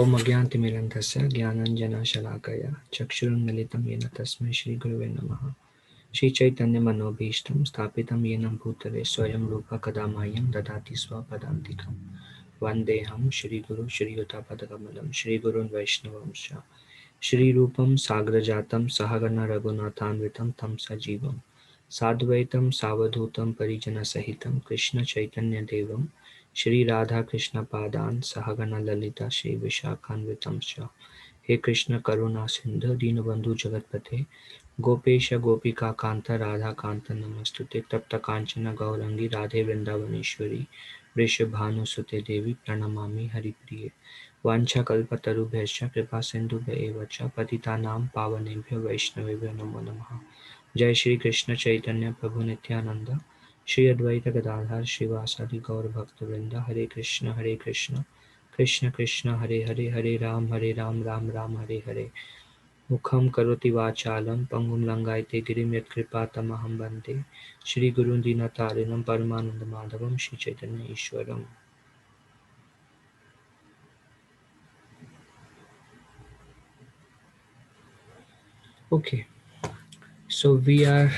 ओम अज्ञानतिमिरन्धस्य ज्ञानाञ्जनशलाकया चक्षुरुन्मिलितं येन तस्मै श्रीगुरवे नमः। श्रीचैतन्यमनोभीष्टं स्थापितं येन भूतले स्वयं रूपः कदा मह्यं ददाति स्वपदान्तिकं। वन्देऽहं श्रीगुरुं श्रीयुतापदकमलं श्रीगुरून् वैष्णवंश्च श्रीरूपं साग्रजातं सहगण रघुनाथान्वितं तं सजीवं साद्वैतं सावधूतं परिजनसहितं कृष्णचैतन्यदेवं श्रीराधाकृष्णपादान् सहगण ललिता श्रीविशाखान्वितंश्च। हे कृष्ण करुणा सिंधु दीनबंधु जगतपते गोपेश गोपिका कांत राधा कांत नमस्तुते तप्त कांचन गौरंगी राधे वृंदावनेश्वरी वृषभानुसुते देवी प्रणमामि हरिप्रिये। वाञ्छाकल्पतरुभ्यश्च कृपा सिन्धुभ्य एव च पतितानां पावनेभ्यो वैष्णवेभ्यो नमो नमः। जय श्री कृष्ण चैतन्य प्रभु नित्यानंद श्री अद्वैत गदाधर श्रीवासादि गौर भक्तवृंद। हरे कृष्ण कृष्ण कृष्ण हरे हरे हरे राम राम राम हरे हरे। मुखं करोति वाचालं पंगुं लंघयते गिरिं यत्कृपातमहं वन्दे श्रीगुरुं दीनतारिणं परमानन्दमाधवं Sri Chaitanya ईश्वरम्। Okay, so we are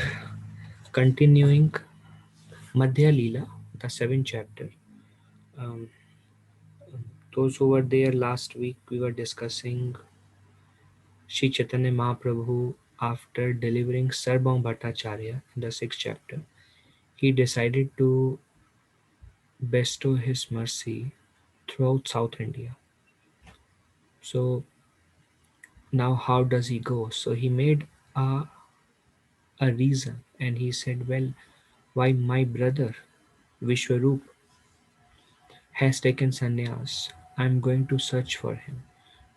continuing Madhya Leela, the 7th chapter. Um, those who were there last week, we were discussing Sri Chaitanya Mahaprabhu after delivering Sarbam Bhattacharya in the 6th chapter. He decided to bestow his mercy throughout South India. So now how does he go? So he made a reason and he said, well, why my brother Vishwarup has taken sannyas. I'm going to search for him.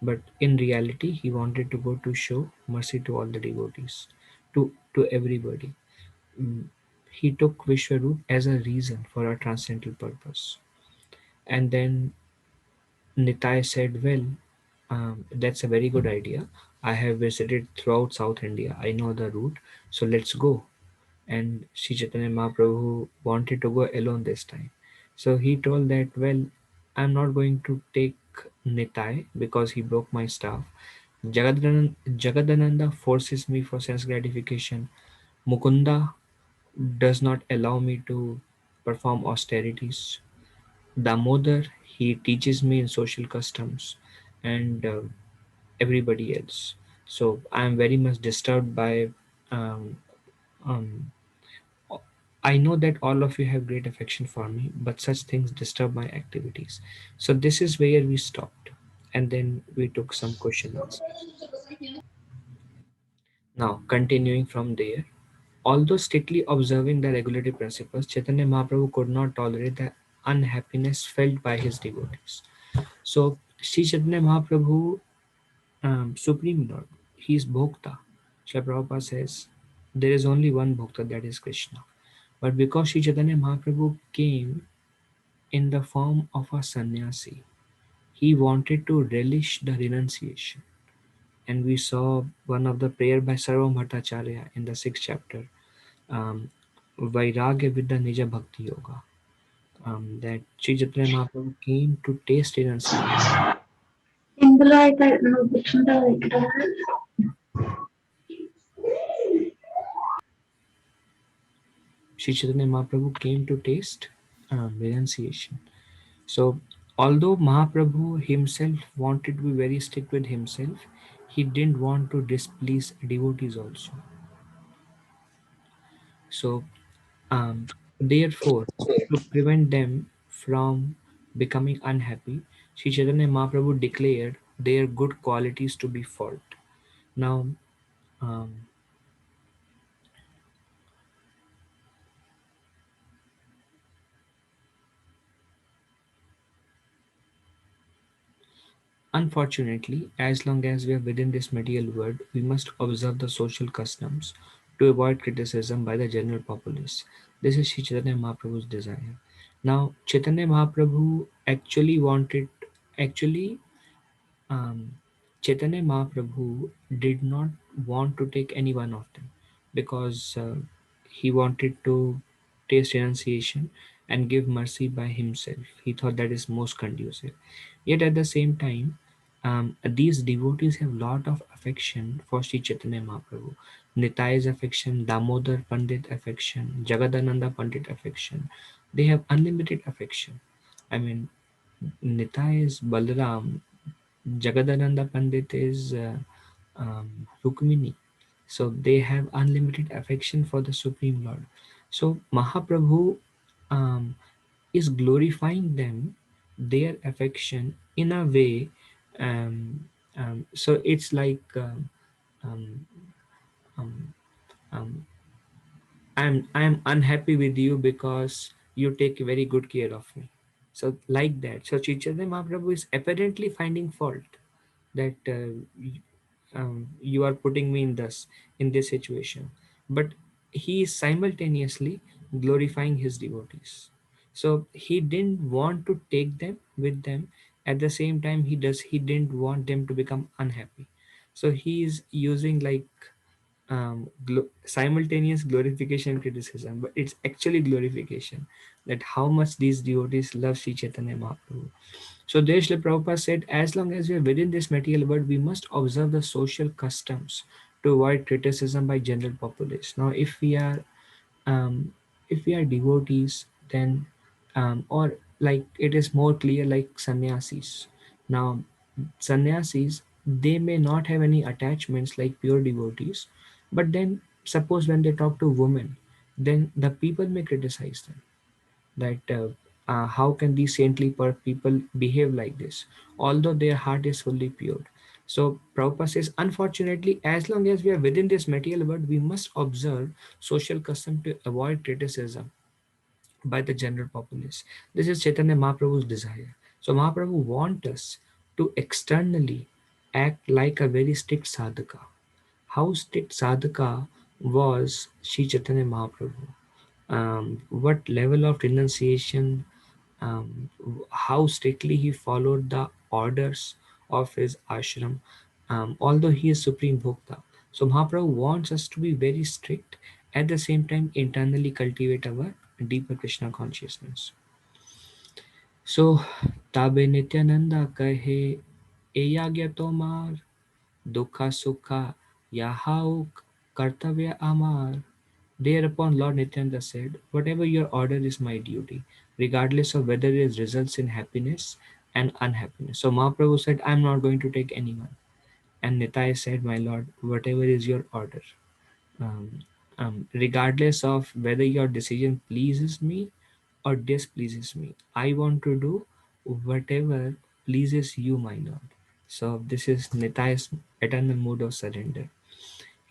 But in reality, he wanted to go to show mercy to all the devotees, to everybody. Mm, He took Vishwarup as a reason for a transcendental purpose. And then Nitai said, well, that's a very good idea. I have visited throughout South India. I know the route. So let's go. And Sri Chaitanya Mahaprabhu wanted to go alone this time. So he told that, well, I'm not going to take Nitai because he broke my staff. Jagadananda forces me for sense gratification. Mukunda does not allow me to perform austerities. Damodar, he teaches me in social customs and everybody else. So I'm very much disturbed by um, um, I know that all of you have great affection for me, but such things disturb my activities. So this is where we stopped, and then we took some question answers. Now, continuing from there, although strictly observing the regulatory principles, Chaitanya Mahaprabhu could not tolerate the unhappiness felt by his devotees. So, Sri Chaitanya Mahaprabhu, Supreme Lord, he is Bhokta. Srila Prabhupada says, there is only one Bhokta, that is Krishna. But because Sri Chaitanya Mahaprabhu came in the form of a sannyasi, he wanted to relish the renunciation. And we saw one of the prayer by Sarvam Bhattacharya in the 6th chapter, um, Vairagya with the Nija Bhakti Yoga, that Sri Chaitanya Mahaprabhu came to taste renunciation. ఇందులో అయితే నువ్వు కూర్చుంటావు ఇక్కడ Sri Chaitanya Mahaprabhu came to taste renunciation. So, although Mahaprabhu himself wanted to be very strict with himself, he didn't want to displease devotees also. So, therefore, to prevent them from becoming unhappy, Sri Chaitanya Mahaprabhu declared their good qualities to be fault. Now, um, Unfortunately, as long as we are within this material world, we must observe the social customs to avoid criticism by the general populace. This is Sri Chaitanya Mahaprabhu's desire. Now, Chaitanya Mahaprabhu actually, um, Chaitanya Mahaprabhu did not want to take any one of them because he wanted to taste renunciation and give mercy by himself. He thought that is most conducive. Yet at the same time, these devotees have lot of affection for Sri Chaitanya Mahaprabhu. Nitai's affection, Damodar Pandit affection, Jagadananda Pandit affection. They have unlimited affection. I mean, Nitai is Balaram, Jagadananda Pandit is Rukmini. So they have unlimited affection for the Supreme Lord. So Mahaprabhu um, is glorifying them, their affection in a way. So it's like um, um, um, I'm unhappy with you because you take very good care of me. So like that. So Chaitanya Mahaprabhu is apparently finding fault that you are putting me in this situation, but he is simultaneously glorifying his devotees. So he didn't want to take them with them. At the same time, he didn't want them to become unhappy. So he is using like simultaneous glorification and criticism, but it's actually glorification, that how much these devotees love Sri Chaitanya Mahaprabhu. so there Srila Prabhupada said, as long as we are within this material world, we must observe the social customs to avoid criticism by general populace. Now, um, if we are devotees, then or like it is more clear like sannyasis. Now, sannyasis, they may not have any attachments like pure devotees, but then suppose when they talk to women, then the people may criticize them that how can these saintly people behave like this, although their heart is fully pure. So Prabhupada says, unfortunately, as long as we are within this material world, we must observe social custom to avoid criticism by the general populace. This is Chaitanya Mahaprabhu's desire. So Mahaprabhu wants us to externally act like a very strict sadhaka. How strict sadhaka was Sri Chaitanya Mahaprabhu? What level of renunciation, how strictly he followed the orders of his ashram, although he is Supreme Bhokta. So Mahaprabhu wants us to be very strict, at the same time internally cultivate our deeper Krishna consciousness. So Tabe Nityananda kahe Eyagya Tomar Dukha Sukha Yahau Kartavya Amar. Thereupon Lord Nityananda said, whatever your order is my duty, regardless of whether it results in happiness and unhappiness. So Mahaprabhu said, I'm not going to take anyone. And Nitai said, my Lord, whatever is your order, um, regardless of whether your decision pleases me or displeases me, I want to do whatever pleases you, my Lord. So this is Nitai's eternal mood of surrender.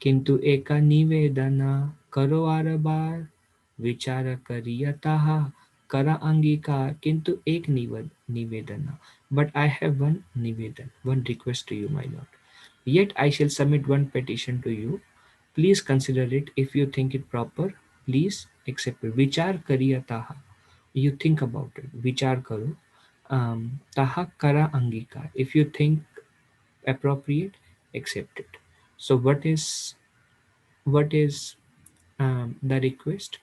किंतु एका निवेदन करो are बार विचार करियतः कर अंगीकार किंतु एक निवेदन but I have one nivedan, one request to you, my lord. Yet I shall submit one petition to you. Please consider it. If you think it proper, please accept it. Vichar kariyatah, you think about it. Vichar karo, taha kara angikar, if you think appropriate, accept it. So what is the request?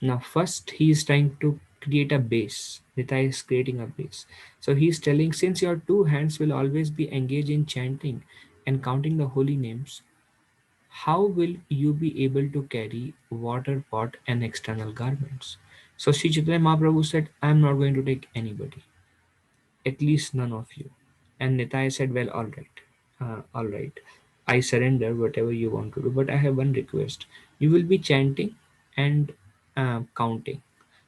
Now first he is trying to create a base. Nita is creating a base. So he is telling, since your two hands will always be engaged in chanting and counting the holy names, how will you be able to carry water pot and external garments? So Sri Chaitanya Mahaprabhu said, I am not going to take anybody, at least none of you. And Nitai said, well, all right. All right. I surrender whatever you want to do, but I have one request. You will be chanting and counting.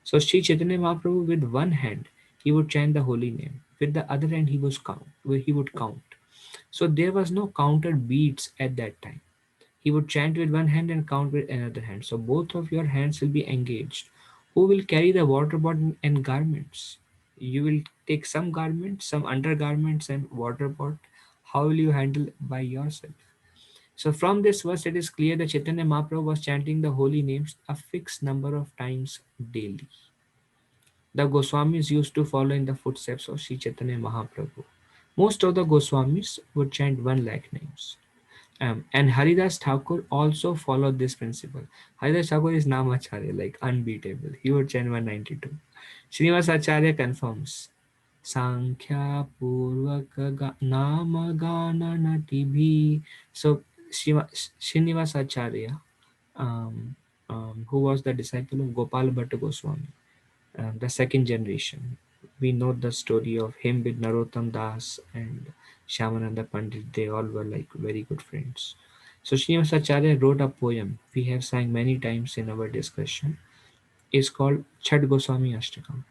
So Sri Chaitanya Mahaprabhu, with one hand, he would chant the holy name. With the other hand, he would count. So there was no counted beats at that time. He would chant with one hand and count with another hand. So both of your hands will be engaged. Who will carry the water bottle and garments? You will take some garments, some undergarments, and water pot. How will you handle by yourself? So from this verse, it is clear that Chaitanya Mahaprabhu was chanting the holy names a fixed number of times daily. The Goswamis used to follow in the footsteps of Sri Chaitanya Mahaprabhu. Most of the Goswamis would chant 1 lakh names. And Haridas Thakur also followed this principle. Haridas Thakur is Namacharya, like unbeatable. He would chant 192. Srinivas Acharya confirms. Sankhya Purvaka Nama Gana Natibhi. So Srinivas Acharya, um, who was the disciple of Gopal Bhatta Goswami, the second generation. We know the story of him with Narottam Das and Shyamananda Pandit. They all were like very good friends. So Srinivas Acharya wrote a poem we have sang many times in our discussion. It's called Chhat Goswami Ashtakam.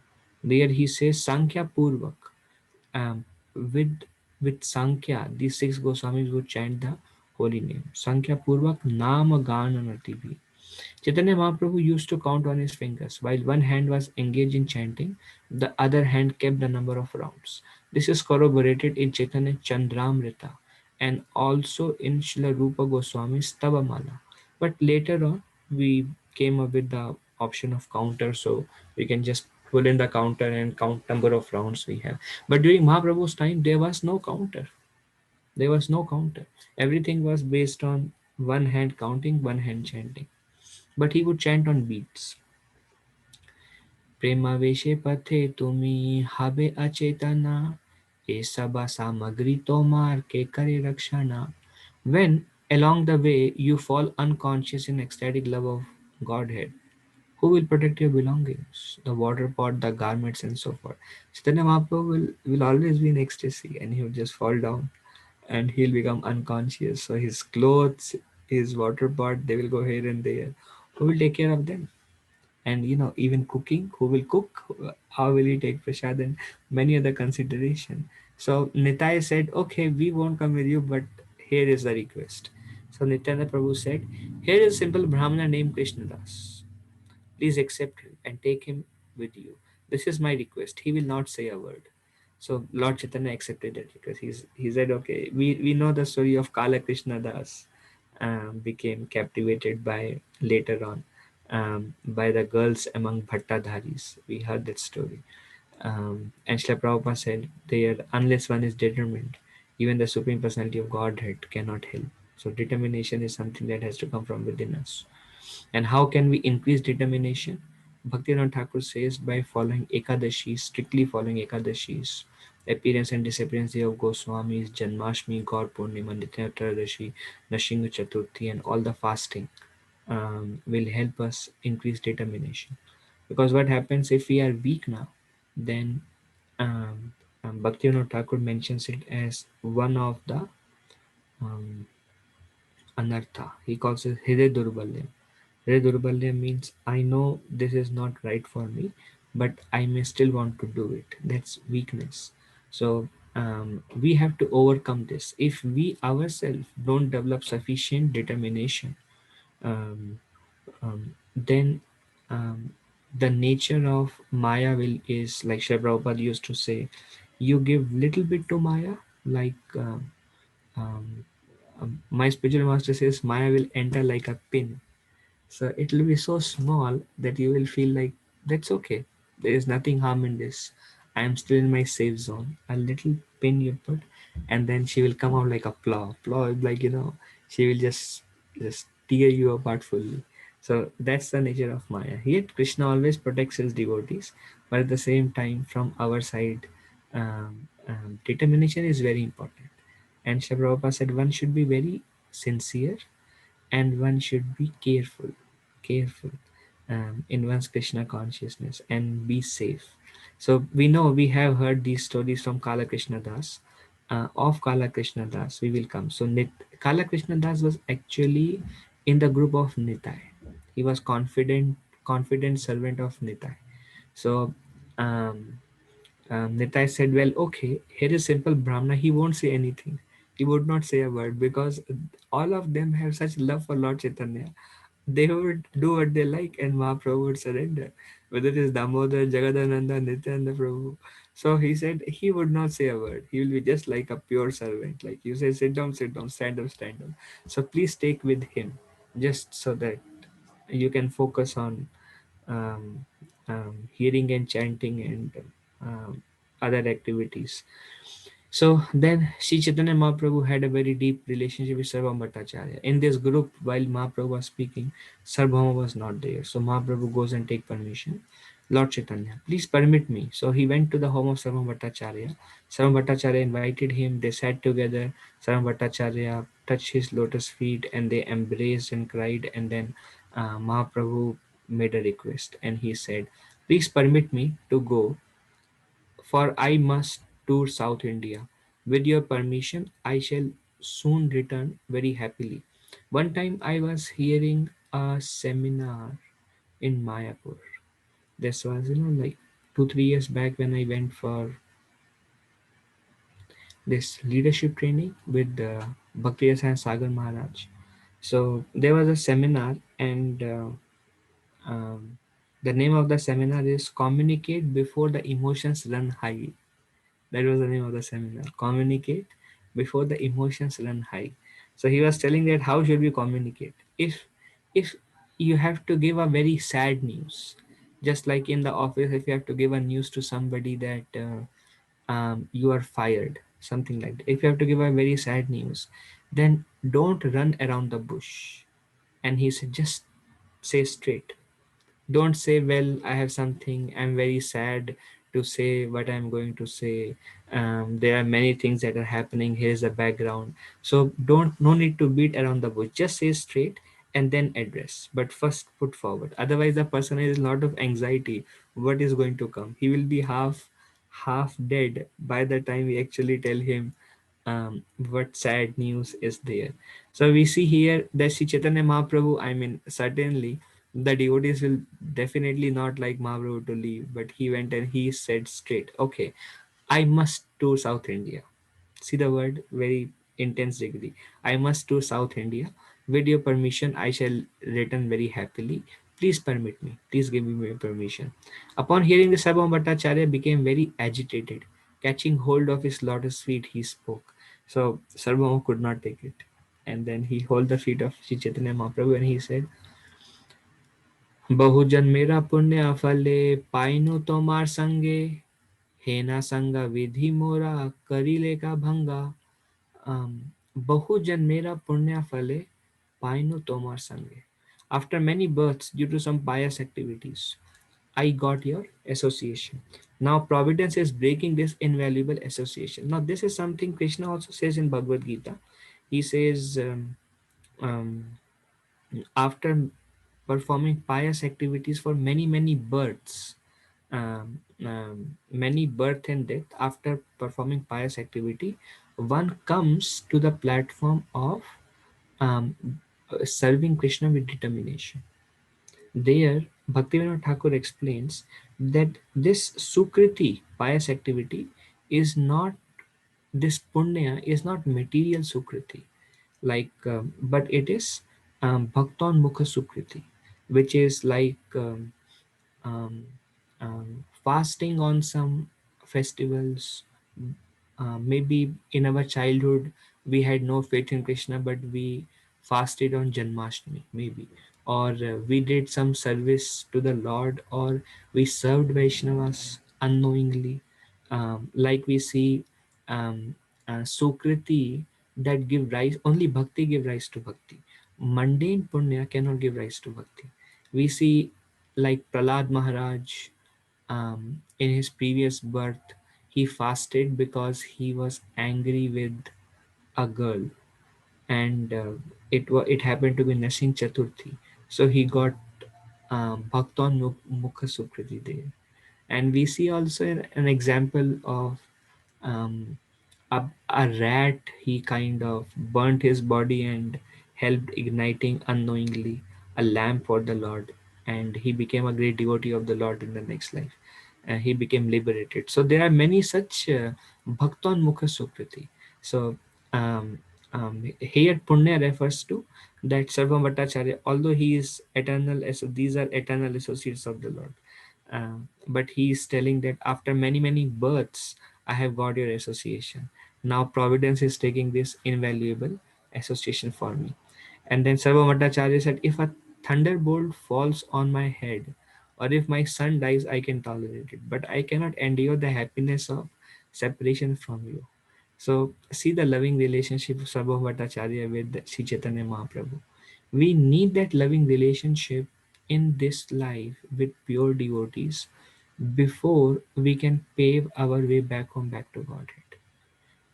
There he says Sankhya Purvak. Um, with Sankhya, these 6 Goswamis would chant the holy name. Sankhya Purvak Nama Gana Natibi. Chaitanya Mahaprabhu used to count on his fingers. While one hand was engaged in chanting, the other hand kept the number of rounds. This is corroborated in Chaitanya Chandramrita and also in Srila Rupa Goswami's Stavamala. But later on, we came up with the option of counter, so we can just pull in the counter and count number of rounds we have. But during Mahaprabhu's time, there was no counter. There was no counter. Everything was based on one hand counting, one hand chanting. But he would chant on beats. প্রেমাবেশে পথে তুমি হবে অচেতনা এ সবা সামগ্রী তোমার কে করে রক্ষণা. When along the way you fall unconscious in ecstatic love of Godhead, who will protect your belongings? The water pot, the garments, and so forth. Chaitanya Mahaprabhu will always be in ecstasy and he will just fall down and he'll become unconscious. So his clothes, his water pot, they will go here and there. Who will take care of them? And even cooking, who will cook, how will he take prasad, and many other consideration. So Nitai said, okay, we won't come with you, but here is the request. So Nityananda Prabhu said, here is a simple brahmana named Krishnadas. Please accept him and take him with you. This is my request. He will not say a word. So Lord Chaitanya accepted that request. He said, okay, we know the story of Kala Krishna Das, became captivated by later on, by the girls among Bhattadharis. We heard that story. And Srila Prabhupada said, there, unless one is determined, even the Supreme Personality of Godhead cannot help. So determination is something that has to come from within us. And how can we increase determination? Bhaktivinoda Thakur says by following Ekadashis, strictly following Ekadashis, appearance and disappearance day of Goswamis, Janmashtami, God Purnima, Nitya Trayadashi, Nashinga Chaturthi, and all the fasting will help us increase determination. Because what happens if we are weak now, then um, Bhaktivinoda Thakur mentions it as one of the um, anartha. He calls it Hriday Durbalyam. Hriday means I know this is not right for me, but I may still want to do it. That's weakness. So we have to overcome this. If we ourselves don't develop sufficient determination, um, then um, the nature of Maya will is like Sri Prabhupada used to say, you give little bit to Maya, like um, my spiritual master says, Maya will enter like a pin, so it will be so small that you will feel like that's okay. There is nothing harm in this. I am still in my safe zone. A little pin you put, and then she will come out like a plow. Plow is like she will just tear you apart fully. So that's the nature of Maya. Yet Krishna always protects his devotees, but at the same time, from our side, determination is very important. And Shri Prabhupada said one should be very sincere and one should be careful in one's Krishna consciousness and be safe. So we know we have heard these stories from Kala Krishna Das. Of Kala Krishna Das, we will come. So Kala Krishna Das was actually in the group of Nitai. He was confident servant of Nitai. So um, Nitai said, well, okay, here is simple Brahmana. He won't say anything. He would not say a word because all of them have such love for Lord Chaitanya. They would do what they like and Mahaprabhu would surrender. whether it is Damodar, Jagadananda, Nityananda Prabhu. So he said he would not say a word. He will be just like a pure servant. Like you say, sit down, stand up, stand up. So please take with him, just so that you can focus on um, hearing and chanting and um, other activities. So then Sri Chaitanya Mahaprabhu had a very deep relationship with Sarvabhauma Bhattacharya. In this group, while Mahaprabhu was speaking, Sarvabhauma was not there. So Mahaprabhu goes and take permission. Lord Chaitanya, please permit me. So he went to the home of Sarvabhauma Bhattacharya. Sarvabhauma Bhattacharya invited him. They sat together. Sarvabhauma Bhattacharya touched his lotus feet and they embraced and cried. And then Mahaprabhu made a request and he said, please permit me to go, for I must tour South India. With your permission, I shall soon return very happily. One time I was hearing a seminar in Mayapur. This was, like 2, 3 years back when I went for this leadership training with Bhakti and Sagar Maharaj. So there was a seminar, and um, the name of the seminar is Communicate Before the Emotions Run High. That was the name of the seminar. Communicate before the emotions run high. So he was telling that how should we communicate? If you have to give a very sad news, just like in the office, if you have to give a news to somebody that you are fired, something like that. If you have to give a very sad news, then don't run around the bush. And he said, just say straight. Don't say, well, I have something, I'm very sad to say what I'm going to say. There are many things that are happening, here's the background. So don't, no need to beat around the bush, just say straight and then address, but first put forward. Otherwise the person has a lot of anxiety, what is going to come. He will be half dead by the time we actually tell him what sad news is there. So we see here that Sri Chaitanya Mahaprabhu, I mean, certainly the devotees will definitely not like Mahaprabhu to leave, but he went and he said straight, okay, I must to South India. See the word, very intense degree. I must to South India. With your permission, I shall return very happily. Please permit me. Please give me permission. Upon hearing this, Sarvabhauma Bhattacharya became very agitated. Catching hold of his lotus feet, he spoke. So Sarvabhauma could not take it. And then he held the feet of Sri Chaitanya Mahaprabhu and he said, बहुजन मेरा पुण्य फले पाइनु तोमार संगे हेना संगा विधि मोरा करिले का भंगा um, बहुजन मेरा पुण्य फले पाइनु तोमार संगे. After many births due to some pious activities, I got your association. Now providence is breaking this invaluable association. Now this is something Krishna also says in Bhagavad Gita. He says, um, after performing pious activities for many births, many birth and death, after performing pious activity, one comes to the platform of um, serving Krishna with determination. There Bhaktivinoda Thakur explains that this sukriti, pious activity, is not, this punya is not material sukriti, like but it is bhaktan mukha sukriti, which is like um, fasting on some festivals. Maybe in our childhood we had no faith in Krishna, but we fasted on Janmashtami, maybe, or we did some service to the Lord, or we served Vaishnavas unknowingly. Like we see Sukriti that give rise, only bhakti give rise to bhakti. Mundane punya cannot give rise to bhakti. We see like Prahlad Maharaj, in his previous birth, he fasted because he was angry with a girl, and it happened to be Nasing Chaturthi, so he got Bhaktan Mukha Sukriti there. And we see also an example of um, a rat. He kind of burnt his body and helped igniting unknowingly a lamp for the Lord, and he became a great devotee of the Lord in the next life. He became liberated. So there are many such bhaktan mukha sukriti. So um, here punya refers to that Sarvam Bhattacharya, although he is eternal, as these are eternal associates of the Lord. But he is telling that after many many births, I have got your association. Now Providence is taking this invaluable association for me. And then Sarva Bhattacharya said, if a thunderbolt falls on my head, or if my son dies, I can tolerate it, but I cannot endure the happiness of separation from you. So see the loving relationship of Sarva Bhattacharya with Sri Chaitanya Mahaprabhu. We need that loving relationship in this life with pure devotees before we can pave our way back home, back to Godhead.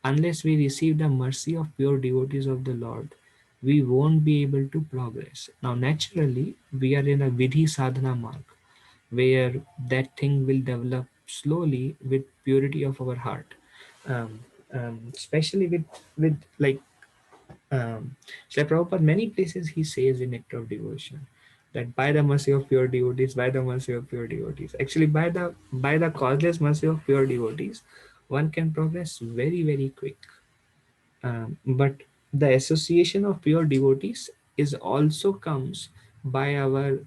Unless we receive the mercy of pure devotees of the Lord, we won't be able to progress. Now, naturally, we are in a Vidhi Sadhana mark where that thing will develop slowly with purity of our heart. Um, Especially with like Srila Prabhupada, many places he says in Nectar of Devotion that by the mercy of pure devotees, by the mercy of pure devotees, actually by the causeless mercy of pure devotees, one can progress very very quick. But the association of pure devotees is also comes by our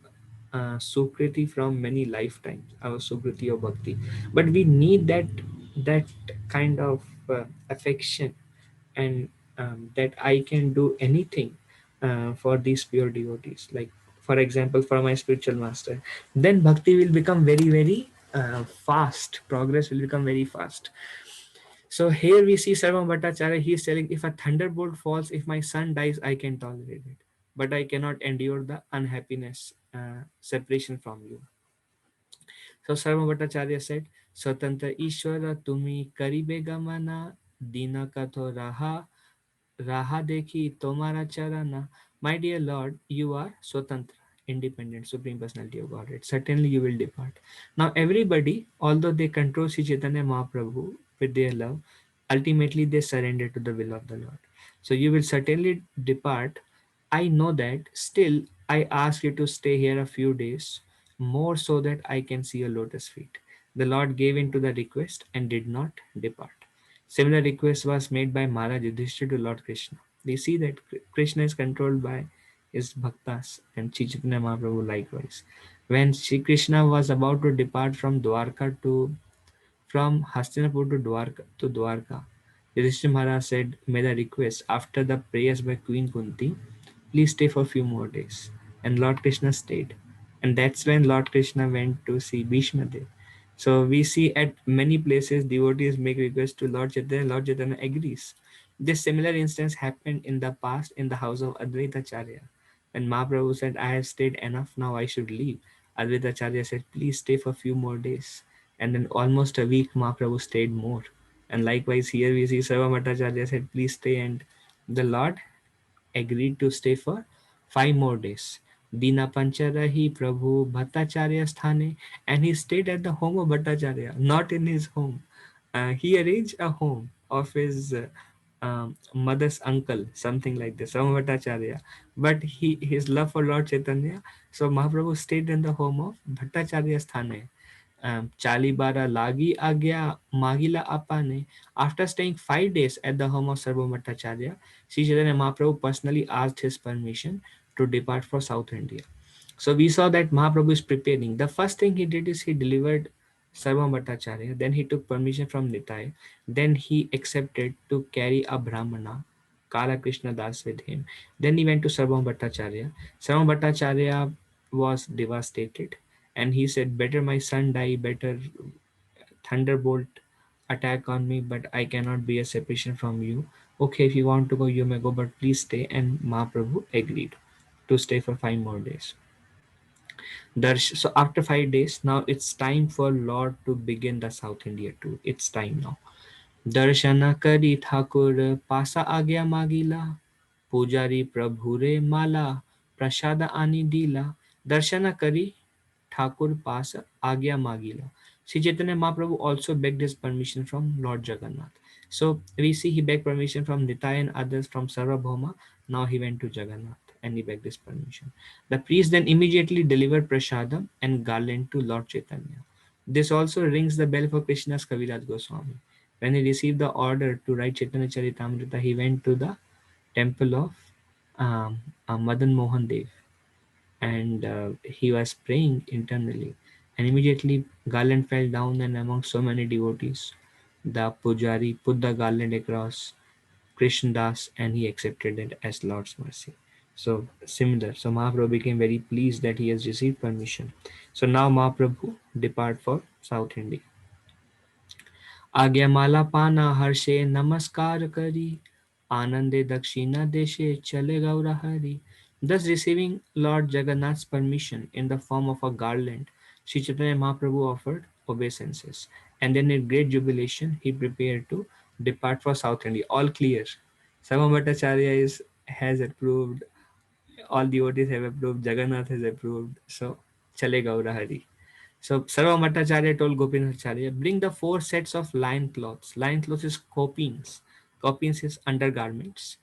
sukriti from many lifetimes, our sukriti of bhakti. But we need that kind of affection, and that I can do anything for these pure devotees. Like for example, for my spiritual master, then bhakti will become very very fast. Progress will become very fast. So here we see Sarvam Bhattacharya, he is telling, if a thunderbolt falls, if my son dies, I can tolerate it. But I cannot endure the unhappiness, separation from you. So Sarvam Bhattacharya said, Swatantra Ishwara Tumi Karibe Gamana Dina Katho Raha Raha Dekhi Tomara Charana. My dear Lord, you are Swatantra, independent, Supreme Personality of Godhead. Certainly you will depart. Now everybody, although they control Sri Chaitanya Mahaprabhu with their love, ultimately they surrender to the will of the Lord. So you will certainly depart. I know that. Still, I ask you to stay here a few days, more so that I can see your lotus feet. The Lord gave in to the request and did not depart. Similar request was made by Maharaj Yudhishthira to Lord Krishna. We see that Krishna is controlled by his bhaktas and Sri Chaitanya Mahaprabhu likewise. When Sri Krishna was about to depart from Hastinapur to Dwarka, Yudhishthira Maharaj said, made a request after the prayers by Queen Kunti, please stay for a few more days. And Lord Krishna stayed. And that's when Lord Krishna went to see Bhishma Dev. So we see at many places devotees make requests to Lord Chaitanya, Lord Chaitanya agrees. This similar instance happened in the past in the house of Advaita Acharya. When Mahaprabhu said, I have stayed enough, now I should leave. Advaita Acharya said, please stay for a few more days. And then almost a week Mahaprabhu stayed more. And likewise here we see Sarva Bhattacharya said, please stay, and the Lord agreed to stay for 5 more days. Dina Pancharahi Prabhu Bhattacharya Sthane, and he stayed at the home of Bhattacharya, not in his home. He arranged a home of his mother's uncle, something like this, Rama Bhattacharya. But his love for Lord Chaitanya, so Mahaprabhu stayed in the home of Bhattacharya Sthane. Chalibara Lagi Agya Magila Apane. After staying 5 days at the home of Sarva Bhattacharya, Sri Chaitanya Mahaprabhu personally asked his permission to depart for South India. So we saw that Mahaprabhu is preparing. The first thing he did is he delivered Sarva Bhattacharya, then he took permission from Nitai, then he accepted to carry a Brahmana, Kala Krishna Das with him. Then he went to Sarva Bhattacharya. Sarva Bhattacharya was devastated, and he said, better my son die, better thunderbolt attack on me, but I cannot be a separation from you. Okay, if you want to go, you may go, but please stay. And Mahaprabhu agreed to stay for 5 more days. So after 5 days, now it's time for Lord to begin the South India tour. It's time now. Darshana kari Thakur pasa agya magila, pujari prabhure mala, prasada ani dila. Darshana kari Thakur pasa agya magila. Sri Chaitanya Mahaprabhu also begged his permission from Lord Jagannath. So we see he begged permission from Nitai and others from Sarvabhauma. Now he went to Jagannath and he begged his permission. The priest then immediately delivered prasadam and garland to Lord Chaitanya. This also rings the bell for Krishna's Kaviraj Goswami. When he received the order to write Chaitanya Charitamrita, he went to the temple of Madan Mohan Dev, and he was praying internally. And immediately garland fell down, and among so many devotees, the pujari put the garland across Krishnadas, and he accepted it as Lord's mercy. So similar. So Mahaprabhu became very pleased that he has received permission. So now Mahaprabhu depart for South India. आज्ञामाला पाना Hershey नमस्कार करी आनंदे दक्षिणा देशे chale gaura hari. Thus receiving Lord Jagannath's permission in the form of a garland, Sri Chaitanya Mahaprabhu offered obeisances, and then in great jubilation he prepared to depart for South India. All clear. Sama Bhattacharya has approved, all devotees have approved, Jagannath has approved, so chale gaura hari. So Sarva Bhattacharya told Gopinacharya, bring the 4 sets of lion cloths. Lion cloths is copines. Copines is undergarments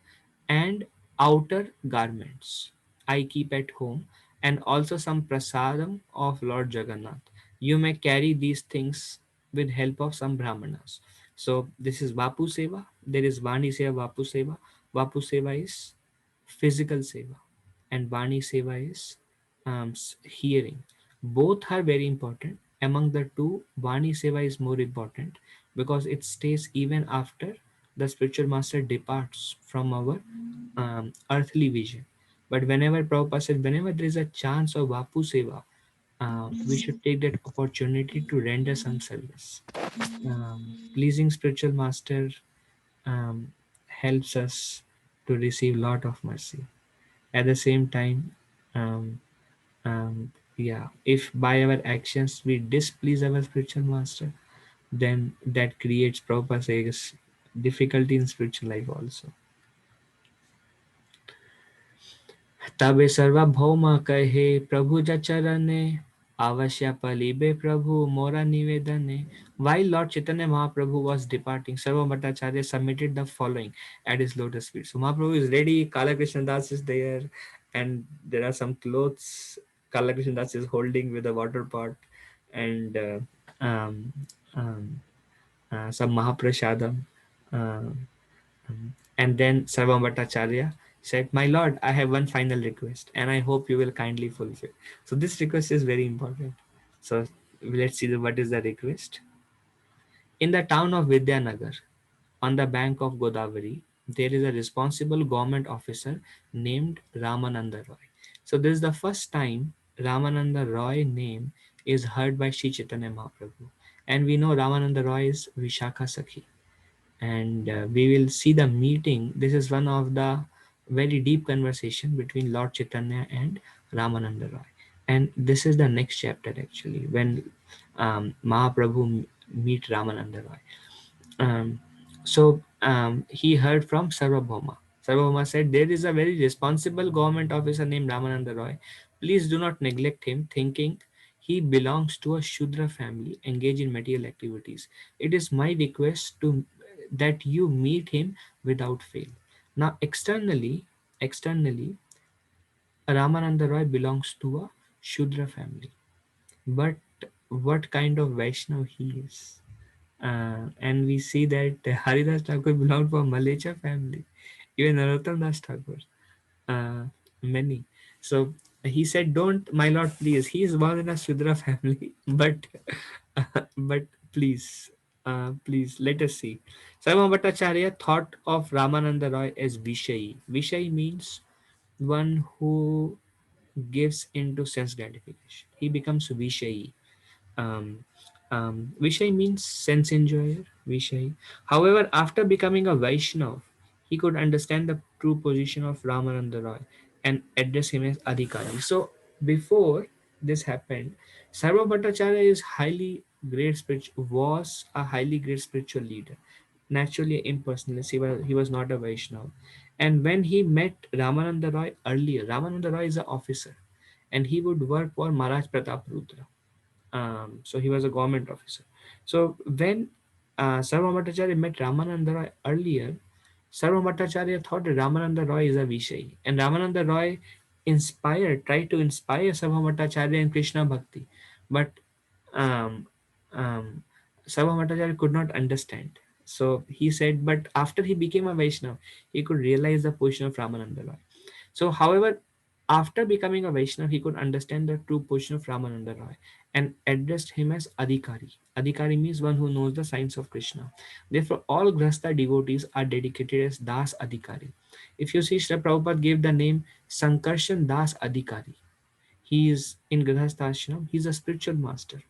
and outer garments. I keep at home, and also some prasadam of Lord Jagannath. You may carry these things with help of some brahmanas. So this is Vapu Seva. There is Vani Seva, Vapu Seva. Vapu Seva is physical seva, and Vani Seva is hearing. Both are very important. Among the two, Vani Seva is more important because it stays even after the spiritual master departs from our earthly vision. But whenever Prabhupada said, whenever there is a chance of Vapu Seva, we should take that opportunity to render some service. Pleasing spiritual master um, helps us to receive lot of mercy. At the same time, um, yeah, if by our actions we displease our spiritual master, then that creates, Prabhupada says, difficulty in spiritual life also. तबे सर्वभौम कहे प्रभु जचरने आवश्य पलिबे प्रभु मोरा निवेदने. While Lord Chaitanya Mahaprabhu was departing, Sarva Bhattacharya submitted the following at his lotus feet. So Mahaprabhu is ready, Kala Krishna Das is there, and there are some clothes Kala Krishna Das is holding with a water pot, and um, um, some Mahaprasadam. And then Sarvam Bhattacharya said, my lord, I have one final request, and I hope you will kindly fulfill. So this request is very important. So let's see what is the request. In the town of Vidyanagar, on the bank of Godavari, there is a responsible government officer named Ramananda Roy. So this is the first time Ramananda Roy name is heard by Sri Chaitanya Mahaprabhu. And we know Ramananda Roy is Vishakha Sakhi, and we will see the meeting. This is one of the very deep conversation between Lord Chaitanya and Ramananda Roy, and this is the next chapter actually, when Mahaprabhu meet Ramananda Roy. So he heard from Sarvabhauma. Sarvabhauma said, there is a very responsible government officer named Ramananda Roy. Please do not neglect him, thinking he belongs to a Shudra family engaged in material activities. It is my request to that you meet him without fail. Now, externally, Ramananda Roy belongs to a Shudra family. But what kind of Vaishnav he is? And we see that Haridas Thakur belonged from Malecha family, even Narottam Das Thakur, uh, many. So he said, "Don't, my lord, please. He is born in a Shudra family, but but please, please let us see." Sarma Bhattacharya thought of Ramananda Roy as Vishayi. Vishayi means one who gives into sense gratification. He becomes Vishayi. um, Vishay means sense enjoyer, Vishay. However, after becoming a Vaishnav, he could understand the true position of Ramananda Roy and address him as Adhikari. So, before this happened, Sarva Bhattacharya is was a highly great spiritual leader. Naturally, impersonalist, he was not a Vaishnav. And when he met Ramananda Roy earlier, Ramananda Roy is an officer, and he would work for Maharaj Pratap Rudra. So he was a government officer. So when Sarva Bhattacharya met Ramananda Roy earlier, Sarva Bhattacharya thought that Ramananda Roy is a Vishay, and Ramananda Roy tried to inspire Sarva Bhattacharya in Krishna Bhakti, but um, um, Sarva Bhattacharya could not understand. So he said, but after he became a Vaishnav, he could realize the position of Ramananda Roy. So, however, After becoming a Vaishnava, he could understand the true position of Ramananda Roy and addressed him as Adhikari. Adhikari means one who knows the signs of Krishna. Therefore, all Grahastha devotees are dedicated as Das Adhikari. If you see, Srila Prabhupada gave the name Sankarshan Das Adhikari. He is in Grahastha Ashram, he is a spiritual master.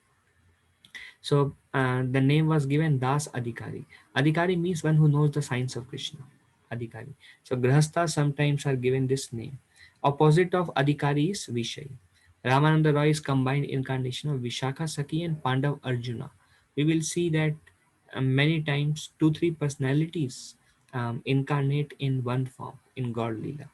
So the name was given Das Adhikari. Adhikari means one who knows the signs of Krishna. Adhikari. So Grahasthas sometimes are given this name. Opposite of Adhikari is Vishay. Ramananda Roy is combined incarnation of Vishakha Sakhi and Pandav Arjuna. We will see that many times two, three personalities incarnate in one form in God Leela.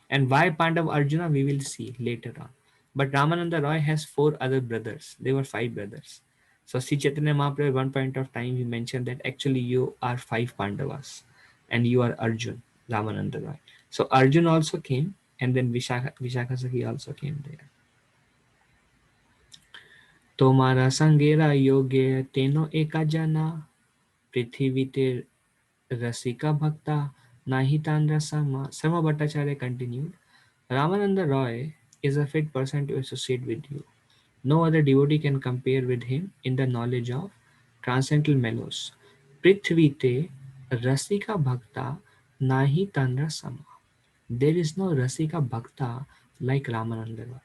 And why Pandav Arjuna we will see later on. But Ramananda Roy has four other brothers. They were five brothers. So Sri Chaitanya Mahaprabhu at one point of time he mentioned that actually you are five Pandavas and you are Arjun, Ramananda Roy. So Arjun also came and then Vishakha Sakhi also came there. Tomara Sangera Yoge Teno Eka Jana Prithivite Rasika Bhakta Nahitan Sama. Sama Bhattacharya continued. Ramananda Roy is a fit person to associate with you. No other devotee can compare with him in the knowledge of transcendental mellows. Prithvite Rasika Bhakta Nahi Tanra Sama. There is no Rasika Bhakta like Ramananda Roy.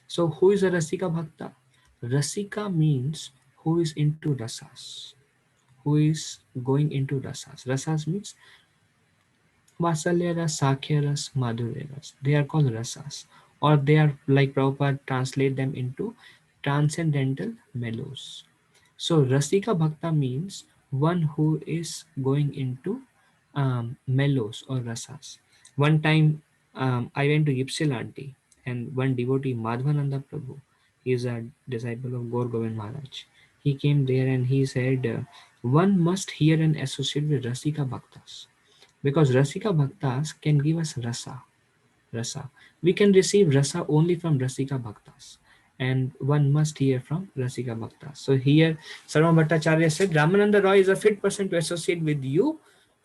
So, who is a Rasika Bhakta? Rasika means who is into rasas, who is going into rasas. Rasas means Vatsalya ras, Sakhya ras, Madhurya ras. They are called rasas. Or they are like Prabhupada translate them into transcendental mellows. So Rasika Bhakta means one who is going into mellows or rasas. One time I went to Ypsilanti and one devotee Madhvananda Prabhu, he is a disciple of Gaur Govind Maharaj. He came there and he said, one must hear and associate with Rasika Bhaktas because Rasika Bhaktas can give us rasa. We can receive rasa only from Rasika Bhaktas, and one must hear from Rasika Bhaktas. So here, Sarma Bhattacharya said, Ramananda Roy is a fit person to associate with you.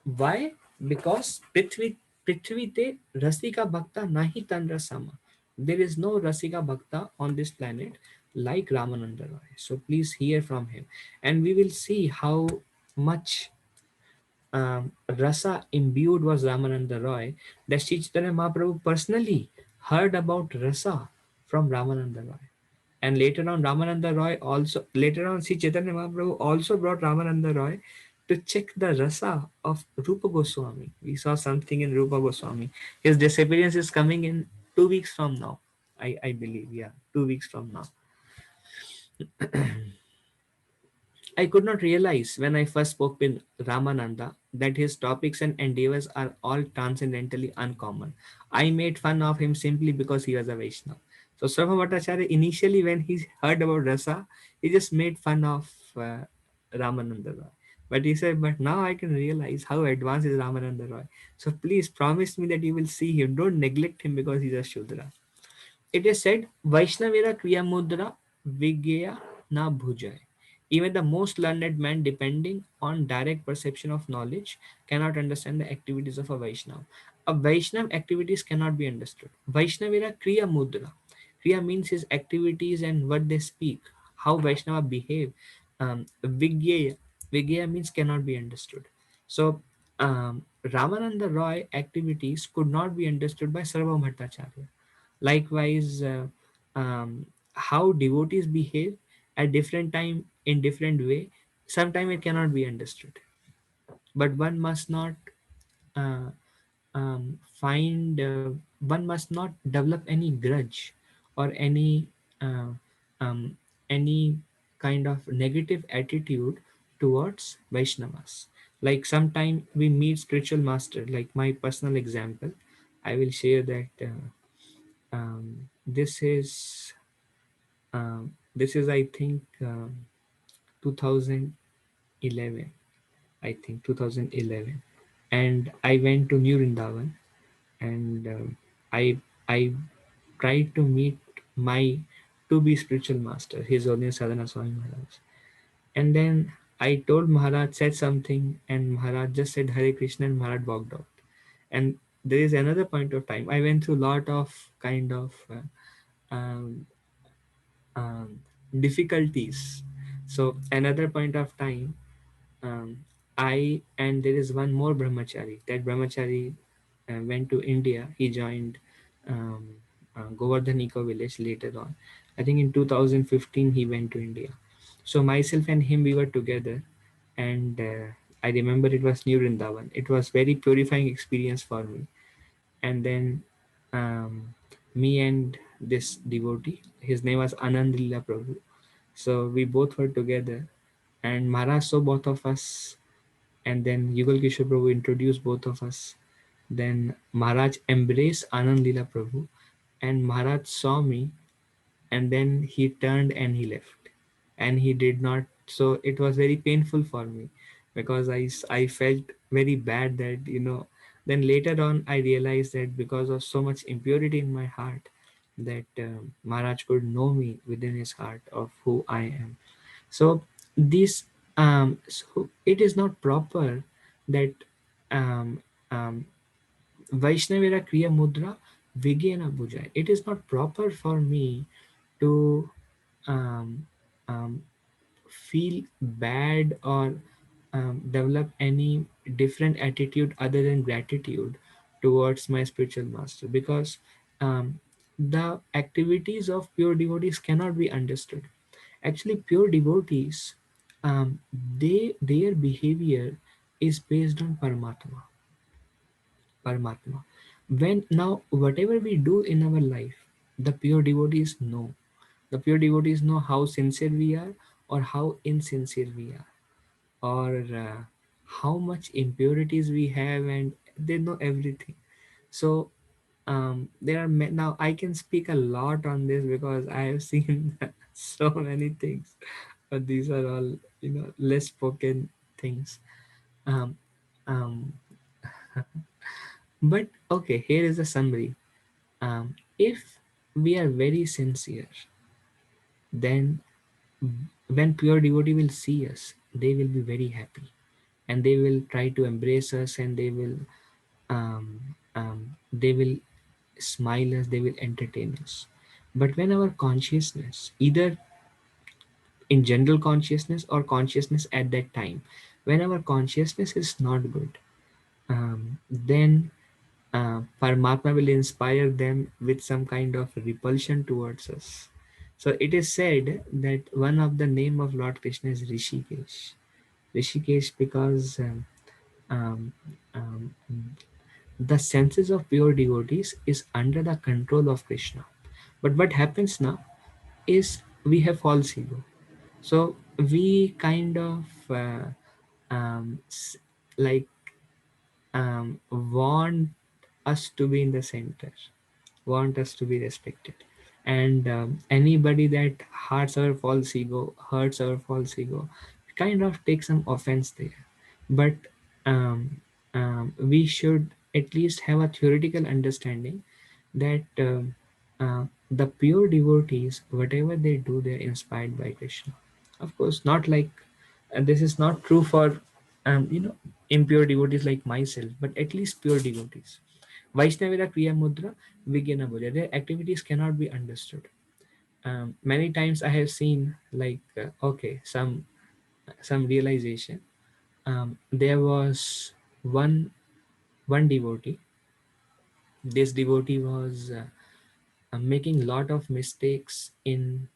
Why? Because Prithvi te Rasika Bhakta nahi Tandra Sama. There is no Rasika Bhakta on this planet like Ramananda Roy. So please hear from him, and we will see how much rasa imbued was Ramananda Roy, that Sri Chaitanya Mahaprabhu personally heard about rasa from Ramananda Roy. And later on, later on, Sri Chaitanya Mahaprabhu also brought Ramananda Roy to check the rasa of Rupa Goswami. We saw something in Rupa Goswami. His disappearance is coming in 2 weeks from now. I believe, yeah, 2 weeks from now. I could not realize when I first spoke with Ramananda that his topics and endeavors are all transcendentally uncommon. I made fun of him simply because he was a Vaishnava. So Sarva Bhattacharya initially when he heard about rasa, he just made fun of Ramananda Roy. But he said, but now I can realize how advanced is Ramananda Roy. So please promise me that you will see him. Don't neglect him because he's a Shudra. It is said, Vaishnavira Kriya Mudra Vigya Na Bhujay. Even the most learned man, depending on direct perception of knowledge, cannot understand the activities of a Vaishnava. A Vaishnava activities cannot be understood. Vaishnavira Kriya Mudra. Kriya means his activities and what they speak, how Vaishnava behave. Vigya. Vigya means cannot be understood. So, Ramananda Roy activities could not be understood by Sarva Bhattacharya. Likewise, how devotees behave at different time in different way, sometimes it cannot be understood. But uh, one must not develop any grudge or uh, um, any kind of negative attitude towards Vaishnavas. Like sometime we meet spiritual master, like my personal example, I will share that. This is I think 2011. I think 2011, and I went to New Vrindavan, and I tried to meet my to be spiritual master, His Holiness Sadhana Swami Maharaj, and then I told Maharaj said something, and Maharaj just said Hare Krishna, and Maharaj walked out. And there is another point of time. I went through a lot of kind of um, um, difficulties. So another point of time, um, I and there is one more brahmachari. That brahmachari went to India. He joined um, Govardhan Eco Village later on. I think in 2015 he went to India. So myself and him, we were together, and I remember it was New Vrindavan. It was very purifying experience for me. And then me and this devotee, his name was Anand Lila Prabhu. So we both were together, and Maharaj saw both of us, and then Yugal Kishore Prabhu introduced both of us. Then Maharaj embraced Anand Lila Prabhu, and Maharaj saw me, and then he turned and he left, and he did not. So it was very painful for me, because I felt very bad that, then later on I realized that because of so much impurity in my heart, that Maharaj could know me within his heart of who I am. So this, so it is not proper that um, um, Vaishnavira Kriya Mudra Vigena Bhujai. It is not proper for me to um, um, feel bad or develop any different attitude other than gratitude towards my spiritual master, because um, the activities of pure devotees cannot be understood. Actually, pure devotees, their behavior is based on Paramatma. When now whatever we do in our life, the pure devotees know. The pure devotees know how sincere we are or how insincere we are, or how much impurities we have, and they know everything. So there are now I can speak a lot on this because I have seen so many things, but these are all, less spoken things. Um, um, but okay, here is a summary. If we are very sincere, then when pure devotee will see us, they will be very happy, and they will try to embrace us, and they will smile us, they will entertain us. But when our consciousness, either in general consciousness or consciousness at that time, when our consciousness is not good, then Paramatma will inspire them with some kind of repulsion towards us. So it is said that one of the name of Lord Krishna is Rishikesh. Rishikesh because um, um, the senses of pure devotees is under the control of Krishna. But what happens now is we have false ego. So we kind of um, s- like want us to be in the center, want us to be respected. And anybody that hurts our false ego, kind of take some offense there. But um, we should at least have a theoretical understanding that the pure devotees, whatever they do, they're inspired by Krishna. Of course, not like, and this is not true for impure devotees like myself, but at least pure devotees. Vaishnavira Kriya Mudra Vigena Bhuja. Their activities cannot be understood. Many times I have seen like okay, some realization. There was one devotee. This devotee was making lot of mistakes in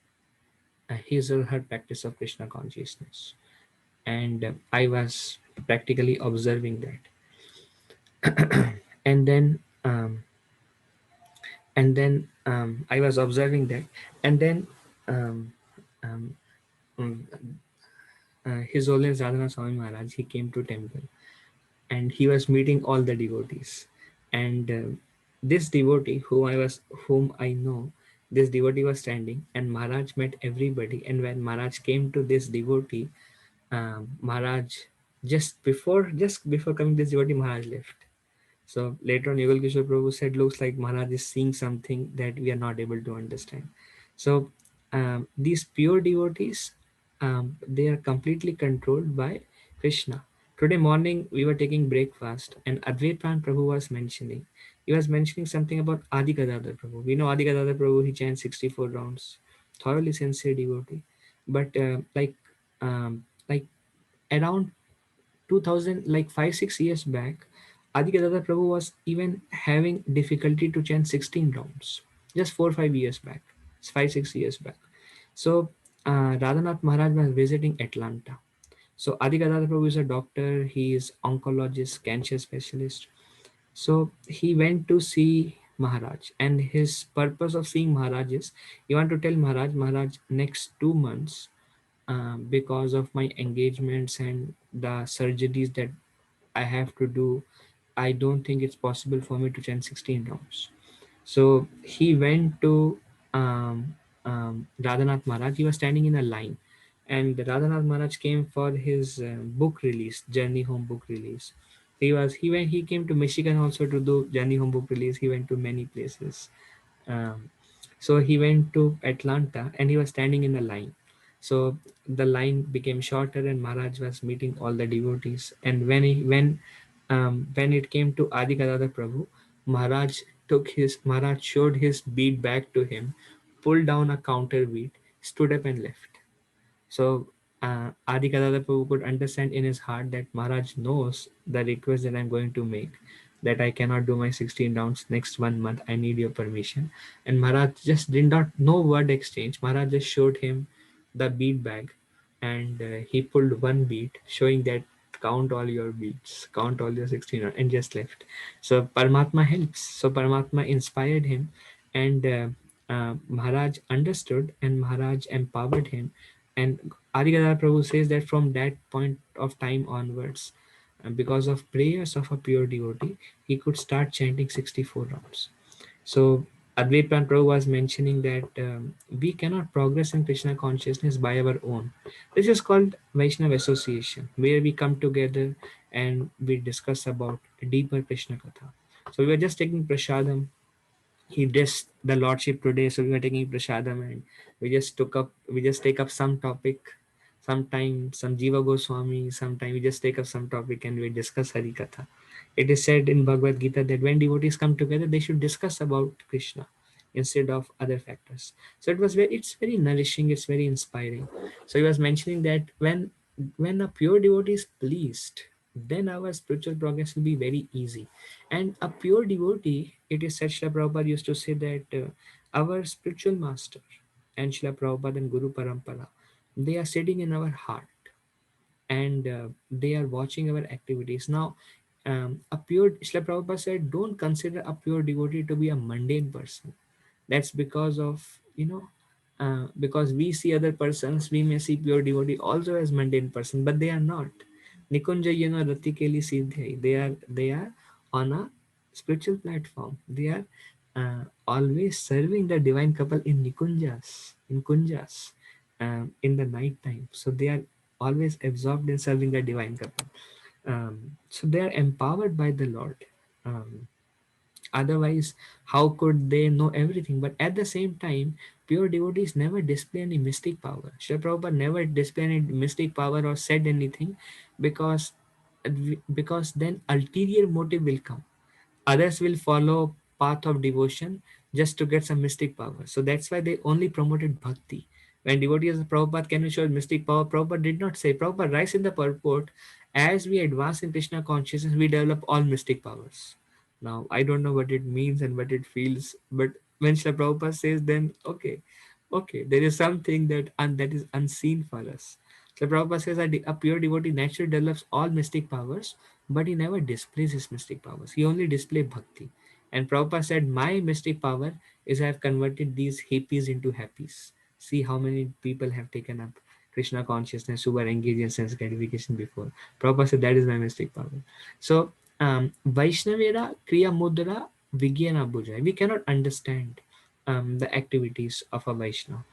his or her practice of Krishna consciousness, and I was practically observing that. And then I was observing that, and then um, um, um, His Holiness Radhanath Swami Maharaj, he came to temple, and he was meeting all the devotees. And this devotee, whom I know, this devotee was standing, and Maharaj met everybody. And when Maharaj came to this devotee, Maharaj, just before coming to this devotee, Maharaj left. So later on, Yugal Kishore Prabhu said, looks like Maharaj is seeing something that we are not able to understand. So these pure devotees, they are completely controlled by Krishna. Today morning we were taking breakfast and Advaitman Prabhu was mentioning. He was mentioning something about Adi Gadadhar Prabhu. We know Adi Gadadhar Prabhu, he chants 64 rounds. Thoroughly sincere devotee. But like around 2000, like 5 6 years back, Adi Gadadhar Prabhu was even having difficulty to chant 16 rounds. Just 4 5 years back. It's 5 6 years back. So Radhanath Maharaj was visiting Atlanta. So Adi Gadadhar Prabhu is a doctor, he is oncologist, cancer specialist. So he went to see Maharaj, and his purpose of seeing Maharaj is he want to tell Maharaj, Maharaj, next 2 months, because of my engagements and the surgeries that I have to do, I don't think it's possible for me to chant 16 rounds. So he went to Radhanath Maharaj. He was standing in a line, and Radhanath Maharaj came for his book release, Journey Home book release. He came to Michigan also to do Journey Home book release. He went to many places. Um, so he went to Atlanta and he was standing in a line. So the line became shorter and Maharaj was meeting all the devotees. And when it came to Adi Gadadhar Prabhu, Maharaj showed his bead back to him, pulled down a counter bead, stood up and left. So Adi Gadadhar Prabhu could understand in his heart that Maharaj knows the request that I'm going to make, that I cannot do my 16 rounds next 1 month. I need your permission. And Maharaj just did not no word exchange. Maharaj just showed him the bead bag, and he pulled one bead, showing that count all your beads, count all your 16, and just left. So Paramatma helps. So Paramatma inspired him, and Maharaj understood, and Maharaj empowered him. And Arigadhar Prabhu says that from that point of time onwards, because of prayers of a pure devotee, he could start chanting 64 rounds. So Advaita Prabhu was mentioning that we cannot progress in Krishna consciousness by our own. This is called Vaishnava Association, where we come together and we discuss about deeper Krishna Katha. So we were just taking prasadam. He dressed the lordship today, so we were taking prasadam, and we just take up some topic. Sometime some Jiva Goswami, sometime we just take up some topic and we discuss Hari Katha. It is said in Bhagavad Gita that when devotees come together, they should discuss about Krishna instead of other factors. So it's very nourishing, it's very inspiring. So he was mentioning that when a pure devotee is pleased, then our spiritual progress will be very easy. And a pure devotee, it is said, Srila Prabhupada used to say that our spiritual master and Srila Prabhupada and Guru Parampara, they are sitting in our heart, and they are watching our activities. Now, a pure, Srila Prabhupada said, don't consider a pure devotee to be a mundane person. That's because of, because we see other persons, we may see pure devotee also as mundane person, but they are not. Nikunja, Rati Keli Siddhai. They are on a spiritual platform. They are always serving the divine couple in kunjas, in the night time. So they are always absorbed in serving the divine couple. So they are empowered by the Lord. Um, Otherwise, how could they know everything? But at the same time, pure devotees never display any mystic power. Srila Prabhupada never displayed any mystic power or said anything, because then ulterior motive will come. Others will follow path of devotion just to get some mystic power. So that's why they only promoted bhakti. When devotees of Prabhupada can show mystic power, Prabhupada did not say. Prabhupada writes in the purport, as we advance in Krishna consciousness, we develop all mystic powers. Now, I don't know what it means and what it feels, but when Srila Prabhupada says, then okay, there is something that is unseen for us. So Prabhupada says a pure devotee naturally develops all mystic powers, but he never displays his mystic powers. He only displays bhakti. And Prabhupada said, my mystic power is I have converted these hippies into happies. See how many people have taken up Krishna consciousness who were engaged in sense gratification before. Prabhupada said, that is my mystic power. So, Vaishnavera Kriya Mudra Vigyana Bhujai. We cannot understand the activities of a Vaishnava.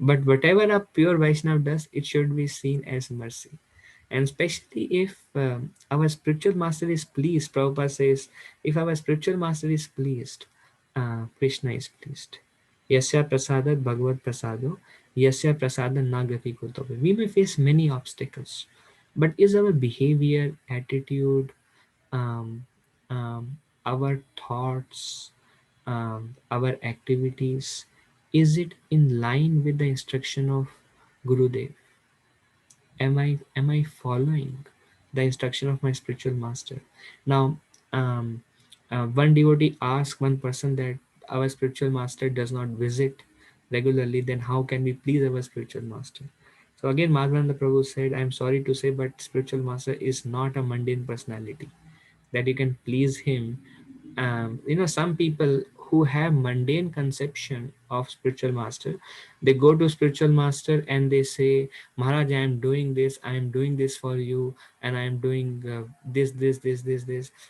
But whatever a pure Vaishnava does, it should be seen as mercy. And especially if our spiritual master is pleased, Prabhupada says, if our spiritual master is pleased, Krishna is pleased. Yasya prasadat bhagavad prasado, yasya prasadan nagati kutobe. We may face many obstacles. But is our behavior, attitude, um, our thoughts, our activities, is it in line with the instruction of Gurudev? Am I following the instruction of my spiritual master? Now, um, one devotee asked one person that our spiritual master does not visit regularly, then how can we please our spiritual master? So again, Madhvananda Prabhu said, I'm sorry to say, but spiritual master is not a mundane personality that you can please him. Some people who have mundane conception of spiritual master, they go to spiritual master and they say, Maharaj, I am doing this, I am doing this for you, and I am doing this.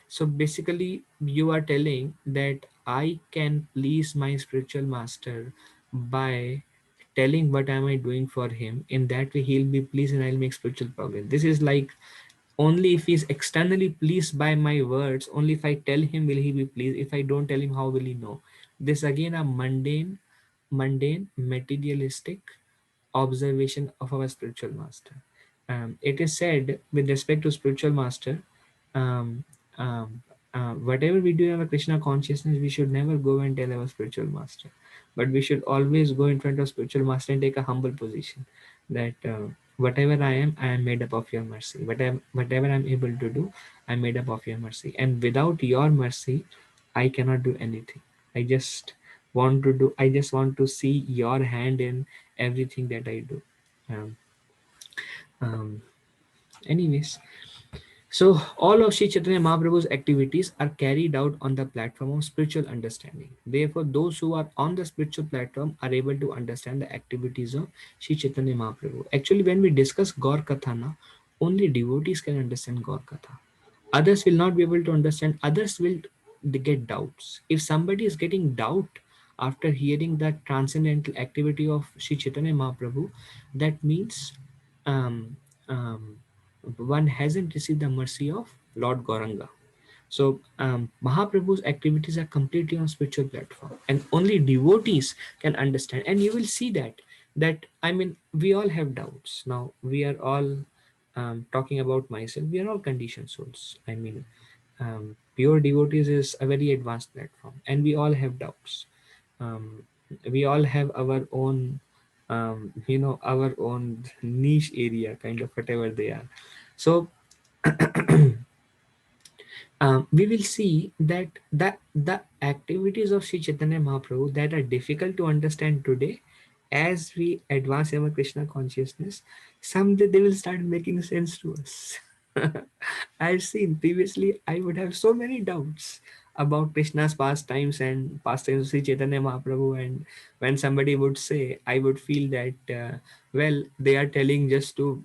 So basically you are telling that I can please my spiritual master by telling what am I doing for him. In that way he'll be pleased and I'll make spiritual progress. This is like, only if he's externally pleased by my words, only if I tell him will he be pleased. If I don't tell him, how will he know? This again a mundane, materialistic observation of our spiritual master. It is said with respect to spiritual master, um, um, whatever we do in our Krishna consciousness, we should never go and tell our spiritual master, but we should always go in front of spiritual master and take a humble position that whatever I am made up of your mercy. Whatever I'm able to do, I'm made up of your mercy. And without your mercy, I cannot do anything. I just I just want to see your hand in everything that I do. Um, um, Anyways, so all of Sri Chaitanya Mahaprabhu's activities are carried out on the platform of spiritual understanding. Therefore, those who are on the spiritual platform are able to understand the activities of Sri Chaitanya Mahaprabhu. Actually, when we discuss Gaur Kathana, only devotees can understand Gaur Katha. Others will not be able to understand. Others will get doubts. If somebody is getting doubt after hearing the transcendental activity of Sri Chaitanya Mahaprabhu, that means um, um, one hasn't received the mercy of Lord Gauranga. So Mahaprabhu's activities are completely on spiritual platform, and only devotees can understand. And you will see that I mean, we all have doubts. Now we are all talking about myself. We are all conditioned souls. I mean, pure devotees is a very advanced platform, and we all have doubts. Um, we all have our own, our own niche area, kind of whatever they are. So we will see that the activities of Sri Chaitanya Mahaprabhu that are difficult to understand today, as we advance our Krishna consciousness, someday they will start making sense to us. I've seen previously, I would have so many doubts about Krishna's pastimes and pastimes of Sri Chaitanya Mahaprabhu, and when somebody would say, I would feel that, well, they are telling just to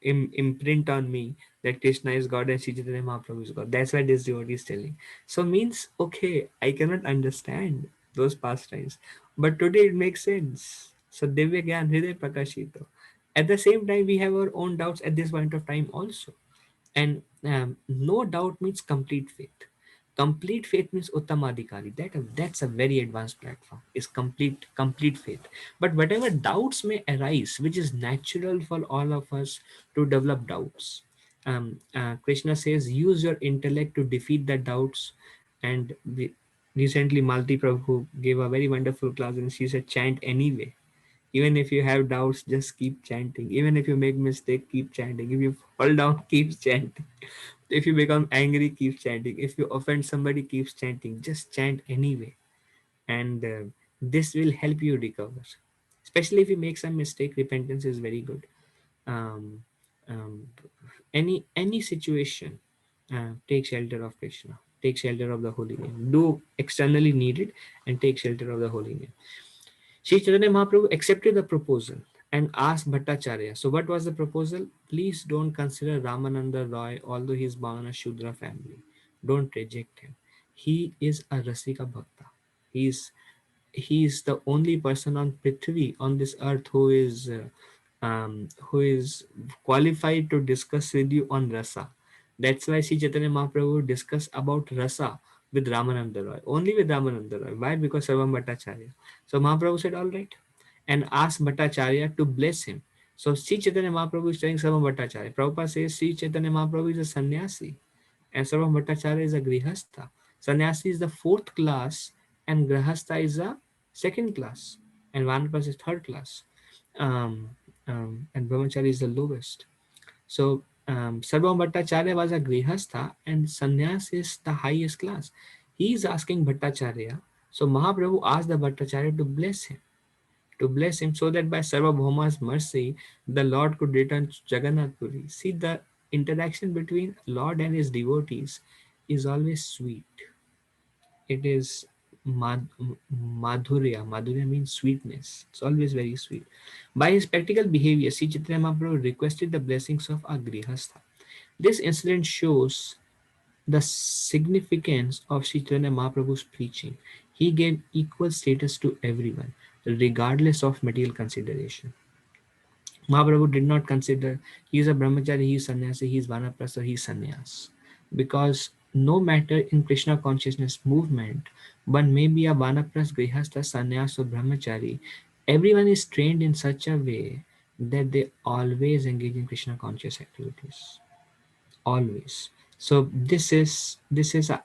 imprint on me that Krishna is God and Sri Chaitanya Mahaprabhu is God. That's why this devotee is telling. So means, okay, I cannot understand those pastimes, but today it makes sense. So Divya Gyan Hriday Prakashito. At the same time, we have our own doubts at this point of time also. And no doubt means complete faith. Complete faith means uttamadhikari. That's a very advanced platform. Is complete faith. But whatever doubts may arise, which is natural for all of us to develop doubts. Krishna says, use your intellect to defeat the doubts. And recently, Malti Prabhu gave a very wonderful class, and she said, chant anyway. Even if you have doubts, just keep chanting. Even if you make mistake, keep chanting. If you fall down, keep chanting. If you become angry, keep chanting. If you offend somebody, keep chanting. Just chant anyway, and this will help you recover. Especially if you make some mistake, repentance is very good. Um, um, any situation, take shelter of Krishna. Take shelter of the holy name. Do externally needed and take shelter of the holy name. Sri Chaitanya Mahaprabhu accepted the proposal and asked Bhattacharya. So, what was the proposal? Please don't consider Ramananda Roy, although he is born a Shudra family. Don't reject him. He is a Rasika Bhakta. He is he is the only person on Prithvi, on this earth, who is qualified to discuss with you on rasa. That's why Sri Chaitanya Mahaprabhu discussed about rasa with Ramananda Roy, only with Ramananda Roy. Why? Because Sarvam Bhattacharya. So Mahaprabhu said, all right, and asked Bhattacharya to bless him. So Sri Chaitanya Mahaprabhu is telling Sarvam Bhattacharya. Prabhupada says Sri Chaitanya Mahaprabhu is a sannyasi and Sarvam Bhattacharya is a grihastha. Sannyasi is the fourth class and grihastha is a second class and Vanaprastha is third class. Um, and Brahmachari is the lowest. So Sarvam Bhattacharya was a grihastha and sannyas is the highest class. He is asking Bhattacharya. So Mahaprabhu asked the Bhattacharya to bless him so that by Sarvabhauma's mercy, the Lord could return to Jagannath Puri. See, the interaction between Lord and his devotees is always sweet. It is madhurya. Madhurya means sweetness. It's always very sweet. By his practical behavior, Sri Chaitanya Mahaprabhu requested the blessings of a grihastha. This incident shows the significance of Sri Chaitanya Mahaprabhu's preaching. He gave equal status to everyone, regardless of material consideration. Mahaprabhu did not consider he is a brahmachari, he is sannyasi, he is vanaprastha, he is sannyas. Because no matter in Krishna consciousness movement, one may be a vanaprastha, grihastha, sannyas or brahmachari, everyone is trained in such a way that they always engage in Krishna conscious activities. Always. So this is a,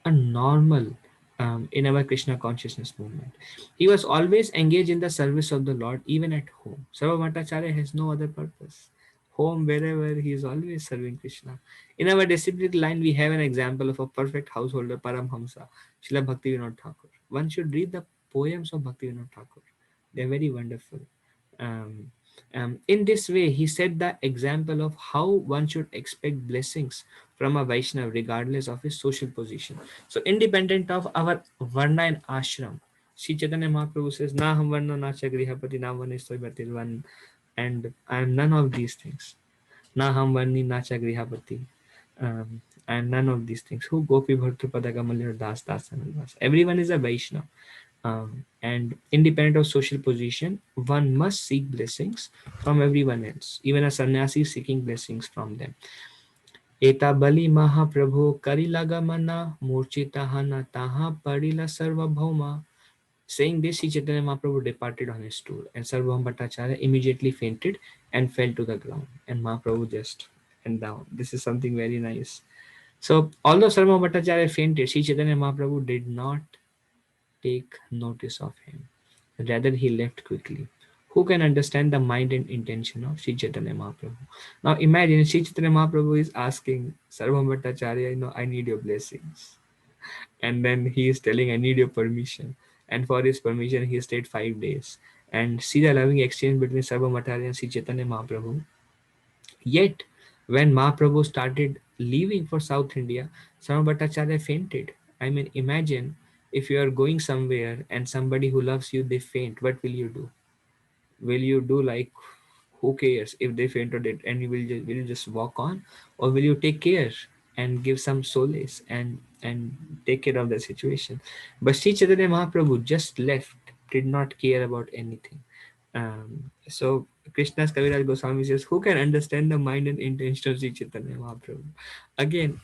a normal in our Krishna consciousness movement. He was always engaged in the service of the Lord, even at home. Sarvabhattacharya has no other purpose. Home, wherever, he is always serving Krishna. In our disciplic line, we have an example of a perfect householder, Paramhamsa, Srila Bhaktivinoda Thakur. One should read the poems of Bhaktivinoda Thakur. They are very wonderful. Um, in this way, he set the example of how one should expect blessings from a Vaishnava regardless of his social position. So, independent of our Varna and Ashram, Sri Chaitanya Mahaprabhu says, Na ham Varna na cha grihapati na vanestoy batirvan, and I am none of these things. Na ham Varni na cha grihapati. I am none of these things. Who gopi bhartu padagamalya das das anilvas. Everyone is a Vaishnava. And independent of social position, one must seek blessings from everyone else. Even a sannyasi is seeking blessings from them. Eta bali Mahaprabhu karilaga mana murchita hana taha parila sarva bhauma. Saying this, Sri Chaitanya Mahaprabhu departed on his stool, and Sarvabhauma Bhattacharya immediately fainted and fell to the ground. And Mahaprabhu just went down. This is something very nice. So, although Sarvabhauma Bhattacharya fainted, Sri Chaitanya Mahaprabhu did not take notice of him. Rather, he left quickly. Who can understand the mind and intention of Sri Chaitanya Mahaprabhu? Now, imagine Sri Chaitanya Mahaprabhu is asking Sarvabhauma Bhattacharya, I need your blessings. And then he is telling, I need your permission. And for his permission, he stayed 5 days. And see the loving exchange between Sarvabhauma Bhattacharya and Sri Chaitanya Mahaprabhu. Yet, when Mahaprabhu started leaving for South India, Sarvabhauma Bhattacharya fainted. I mean, imagine if you are going somewhere and somebody who loves you, they faint. What will you do? Will you do like, who cares if they faint or dead, and will you just walk on, or will you take care and give some solace and take care of the situation? But Sri Chaitanya Mahaprabhu just left, did not care about anything. So Krishna's Kaviraj Goswami says, who can understand the mind and intention of Sri Chaitanya Mahaprabhu? Again,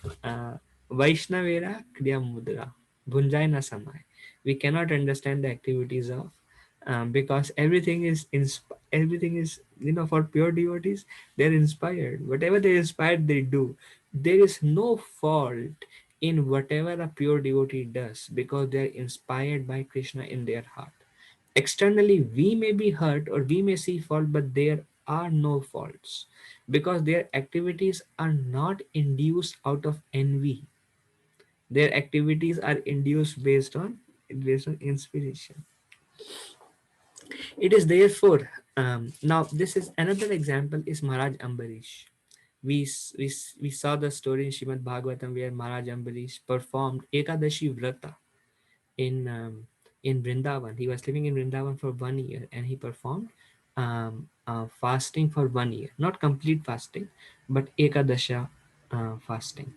Vaishnavera Kriya Mudra, Bhunjai na Samay. We cannot understand the activities of, because everything is, for pure devotees, they're inspired. Whatever they're inspired, they do. There is no fault in whatever a pure devotee does because they're inspired by Krishna in their heart. Externally, we may be hurt or we may see fault, but there are no faults because their activities are not induced out of envy. Their activities are induced based on inspiration. It is therefore, now this is another example is Maharaj Ambarish. We saw the story in Shrimad Bhagavatam where Maharaj Ambarish performed Ekadashi Vrata in Vrindavan. He was living in Vrindavan for 1 year and he performed fasting for 1 year. Not complete fasting, but Ekadasha fasting.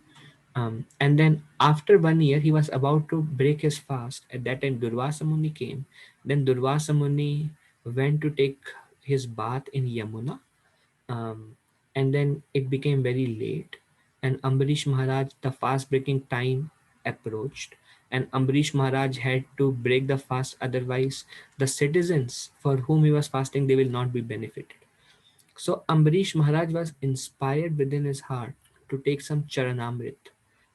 And then after 1 year, he was about to break his fast. At that time, Durvasa Muni came. Then Durvasa Muni went to take his bath in Yamuna. Um, and then it became very late. And Ambarish Maharaj, the fast breaking time approached. and Ambrish Maharaj had to break the fast, otherwise the citizens for whom he was fasting, they will not be benefited. So Ambrish Maharaj was inspired within his heart to take some charanamrit,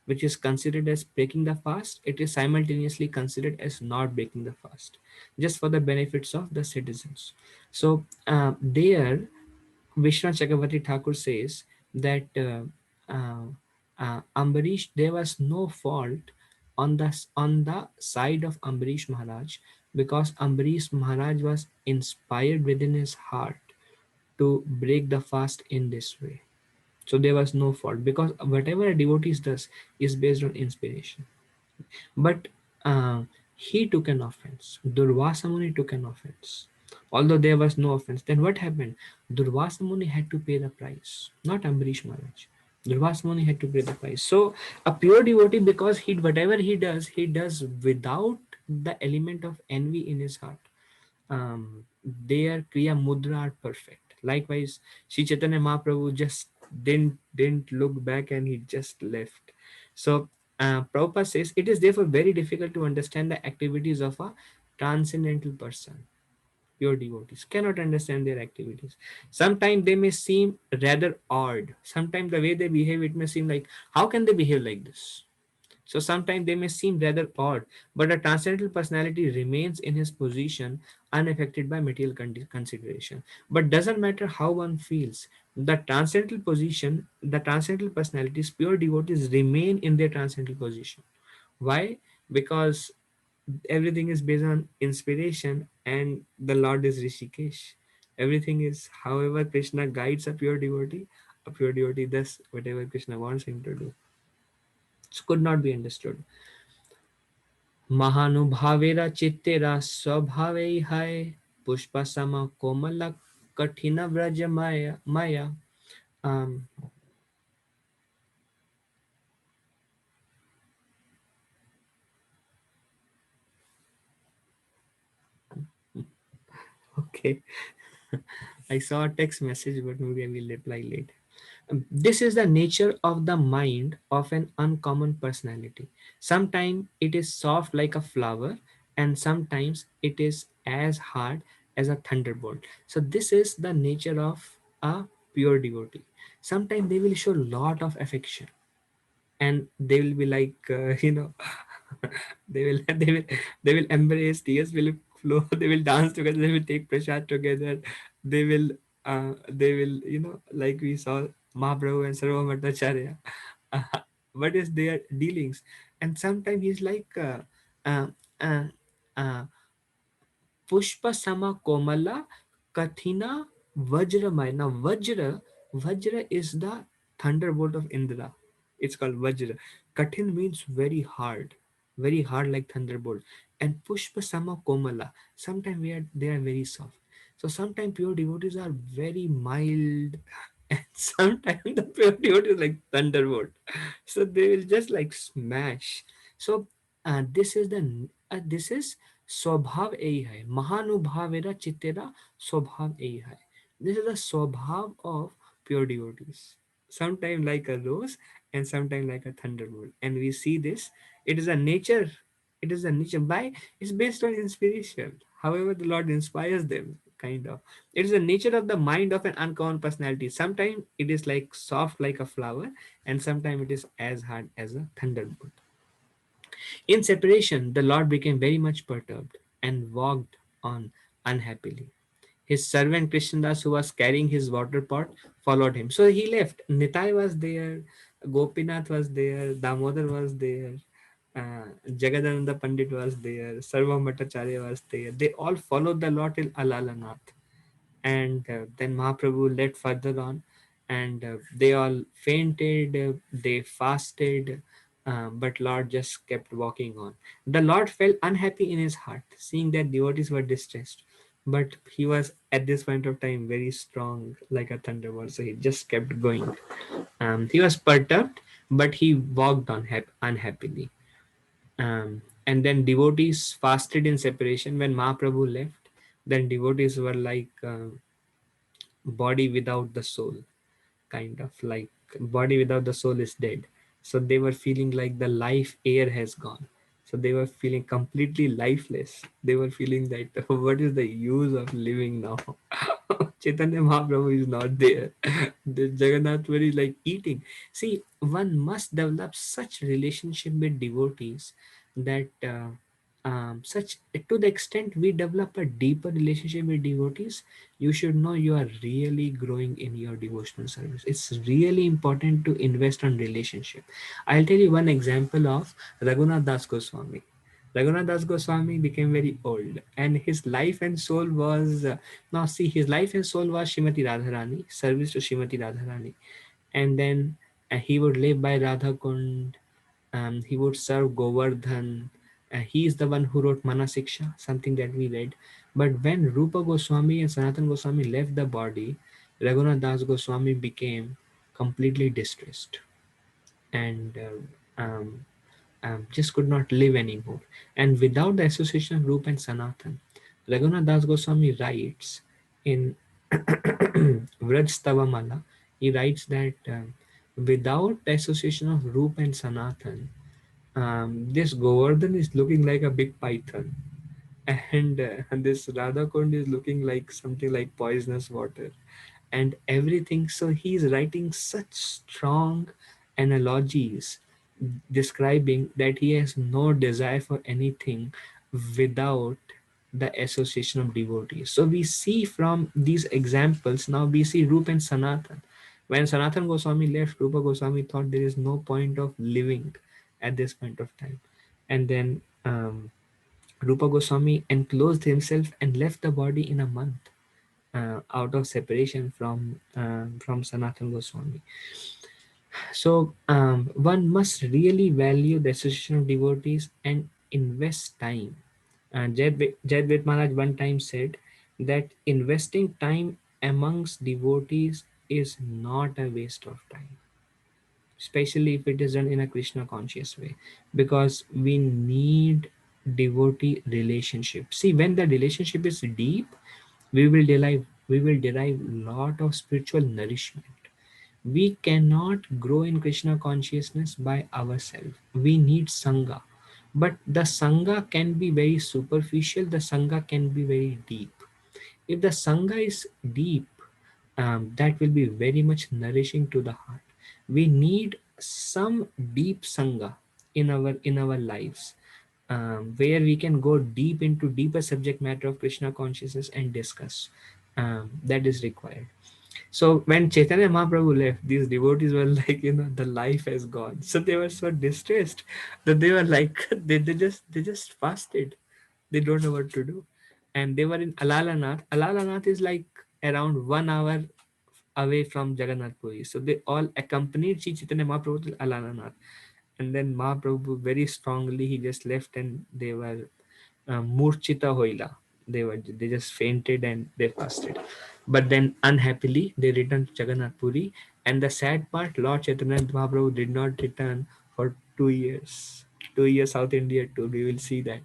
which is considered as breaking the fast. It is simultaneously considered as not breaking the fast, just for the benefits of the citizens. So there, Vishnu Chakravarti Thakur says that Ambarish, there was no fault on the side of Ambarish Maharaj, because Ambarish Maharaj was inspired within his heart to break the fast in this way. So there was no fault, because whatever a devotee does is based on inspiration. But uh, he took an offense. Durvasa Muni took an offense. Although there was no offense, then what happened? Durvasa Muni had to pay the price, not Ambarish Maharaj. Durvasa Muni had to pay the price. So a pure devotee, because he whatever he does without the element of envy in his heart. Their Kriya Mudra are perfect. Likewise, Sri Chaitanya Mahaprabhu just didn't look back and he just left. So Prabhupada says it is therefore very difficult to understand the activities of a transcendental person. Pure devotees cannot understand their activities. Sometimes they may seem rather odd. Sometimes the way they behave, it may seem like, how can they behave like this? So sometimes they may seem rather odd, but a transcendental personality remains in his position unaffected by material consideration. But doesn't matter how one feels, the transcendental position, the transcendental personalities, pure devotees remain in their transcendental position. Why? Because everything is based on inspiration and the Lord is Rishikesh. Everything is however Krishna guides a pure devotee does whatever Krishna wants him to do. It could not be understood. महानुभावेरा चित्तेरा स्वभावे है पुष्प सम कोमल कठिन व्रज माया. um okay. I saw a text message, but maybe I will reply later. This is the nature of the mind of an uncommon personality. Sometimes it is soft like a flower, and sometimes it is as hard as a thunderbolt. So this is the nature of a pure devotee. Sometimes they will show lot of affection, and they will be like, they will they will embrace, tears will flow, they will dance together, they will take prasad together, they will like we saw Mahaprabhu and Sarva Bhattacharya, uh, what is their dealings. And sometimes he's like uh, uh, uh, Pushpa sama komala kathina vajramaya. Now Vajra is the thunderbolt of Indra. It's called Vajra. Kathin means very hard like thunderbolt. And Pushpa sama komala. Sometimes they are very soft. So sometimes pure devotees are very mild, and sometimes the pure devotee is like thunderbolt. So they will just like smash. So this is स्वभाव यही है. महानुभावेरा चित्तेरा स्वभाव यही है. This is the swabhav of pure devotees. Sometimes like a rose and sometimes like a thunderbolt. And we see this. It is a nature. It is a nature. By it's based on inspiration. However, the Lord inspires them, kind of. It is the nature of the mind of an uncommon personality. Sometimes it is like soft like a flower, and sometimes it is as hard as a thunderbolt. In separation, the Lord became very much perturbed and walked on unhappily. His servant Krishnadas, who was carrying his water pot, followed him. So he left. Nitai was there, Gopinath was there, Damodar was there, Jagadananda Pandit was there, Sarva Bhattacharya was there. They all followed the Lord till Alalanath. And then Mahaprabhu led further on, and they all fainted, they fasted, but Lord just kept walking on. The Lord felt unhappy in his heart, seeing that devotees were distressed, but he was at this point of time very strong, like a thunderbolt, so he just kept going. He was perturbed, but he walked on unhappily. And then devotees fasted in separation when Mahaprabhu left. Then devotees were like body without the soul, kind of like body without the soul is dead. So they were feeling like the life air has gone. So they were feeling completely lifeless. They were feeling that what is the use of living now? Chaitanya Mahaprabhu is not there. The Jagannath Puri is like eating. See, one must develop such relationship with devotees that such to the extent we develop a deeper relationship with devotees, you should know you are really growing in your devotional service. It's really important to invest on relationship. I'll tell you one example of Raghunath Das Goswami. Raghunath Das Goswami became very old, and his life and soul was now. See, his life and soul was Shrimati Radharani, service to Shrimati Radharani, and then he would live by Radha Kund. He would serve Govardhan. He is the one who wrote Manasiksha, something that we read. But when Rupa Goswami and Sanatan Goswami left the body, Raghunath Das Goswami became completely distressed and just could not live anymore. And without the association of Rupa and Sanatan, Raghunath Das Goswami writes in Vraj Stavamala, he writes that without the association of Rupa and Sanatan, this Govardhan is looking like a big python, and this Radha Kund is looking like something like poisonous water and everything. So he's writing such strong analogies describing that he has no desire for anything without the association of devotees. So we see from these examples, now we see Rupa and Sanatan. When Sanatan Goswami left, Rupa Goswami thought there is no point of living at this point of time. And then Rupa Goswami enclosed himself and left the body in a month out of separation from Sanatan Goswami. So one must really value the association of devotees and invest time. Jadvet Maharaj one time said that investing time amongst devotees is not a waste of time, especially if it is done in a Krishna conscious way, because we need devotee relationship. See, when the relationship is deep, we will derive lot of spiritual nourishment. We cannot grow in Krishna consciousness by ourselves. We need Sangha. But the Sangha can be very superficial, the Sangha can be very deep. If the Sangha is deep, that will be very much nourishing to the heart. We need some deep Sangha in our lives, where we can go deep into deeper subject matter of Krishna consciousness and discuss. That is required. So when Chaitanya Mahaprabhu left, these devotees were like, the life has gone. So they were so distressed that they were like, they just fasted. They don't know what to do. And they were in Alalanath. Alalanath is like around 1 hour away from Jagannath Puri. So they all accompanied Sri Chaitanya Mahaprabhu to Alalanath. And then Mahaprabhu very strongly, he just left and they were Murchita Hoila. They just fainted and they fasted. But then unhappily they returned to Jagannath Puri. And the sad part, Lord Chaitanya Mahaprabhu did not return for 2 years. 2 years South India tour. We will see that.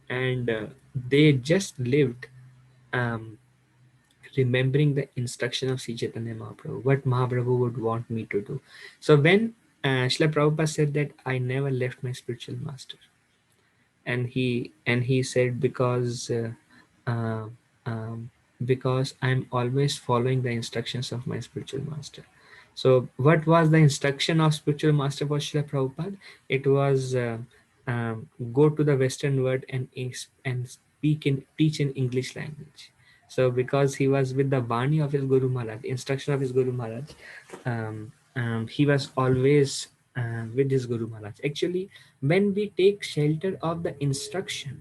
And they just lived um, remembering the instruction of Sri Chaitanya Mahaprabhu, what Mahaprabhu would want me to do. So when Srila Prabhupada said that I never left my spiritual master, and he said uh, um, because I'm always following the instructions of my spiritual master. So what was the instruction of spiritual master for Srila Prabhupada? It was go to the western world and speak in teach in English language. So because he was with the Vani of his Guru Maharaj, instruction of his Guru Maharaj, he was always with his Guru Maharaj. Actually, when we take shelter of the instruction,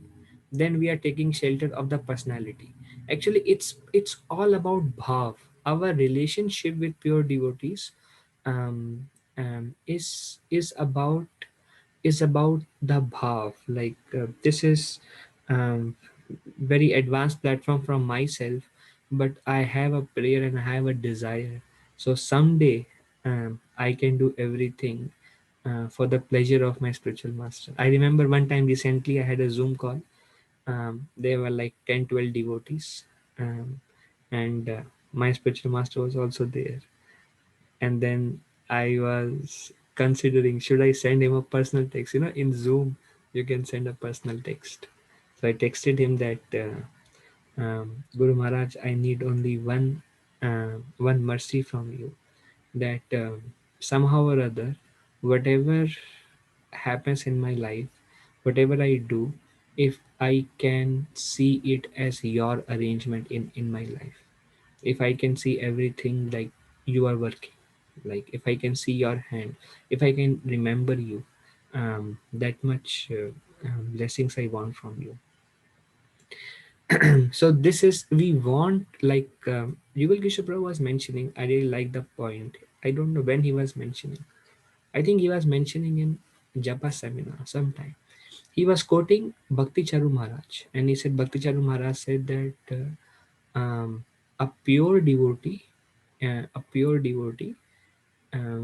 then we are taking shelter of the personality. Actually, it's all about bhav. Our relationship with pure devotees um, is about the bhav. Like this is um, very advanced platform from myself, but I have a prayer and I have a desire. So someday I can do everything for the pleasure of my spiritual master. I remember one time recently I had a Zoom call. There were like 10, 12 devotees, and my spiritual master was also there. And then I was considering, should I send him a personal text, in Zoom. You can send a personal text. So I texted him that Guru Maharaj, I need only one mercy from you, that somehow or other, whatever happens in my life, whatever I do, if I can see it as your arrangement in my life, if I can see everything like you are working, like if I can see your hand, if I can remember you, that much blessings I want from you. So this is, we want, like Yugal Kishore Prabhu was mentioning, I really like the point. I don't know when he was mentioning. I think he was mentioning in Japa seminar sometime. He was quoting Bhakti Charu Maharaj, and he said Bhakti Charu Maharaj said that a pure devotee,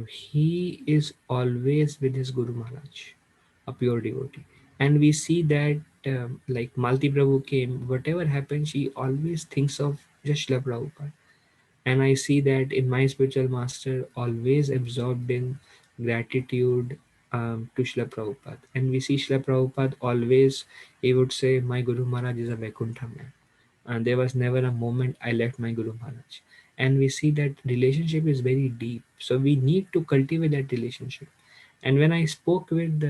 he is always with his Guru Maharaj, a pure devotee. And we see that like Malti Prabhu came, whatever happens, she always thinks of just Srila Prabhupada. And I see that in my spiritual master, always absorbed in gratitude to Srila Prabhupada. And we see Srila Prabhupada always, he would say, my Guru Maharaj is a Vaikuntha man. And there was never a moment I left my Guru Maharaj. And we see that relationship is very deep. So we need to cultivate that relationship. And when I spoke with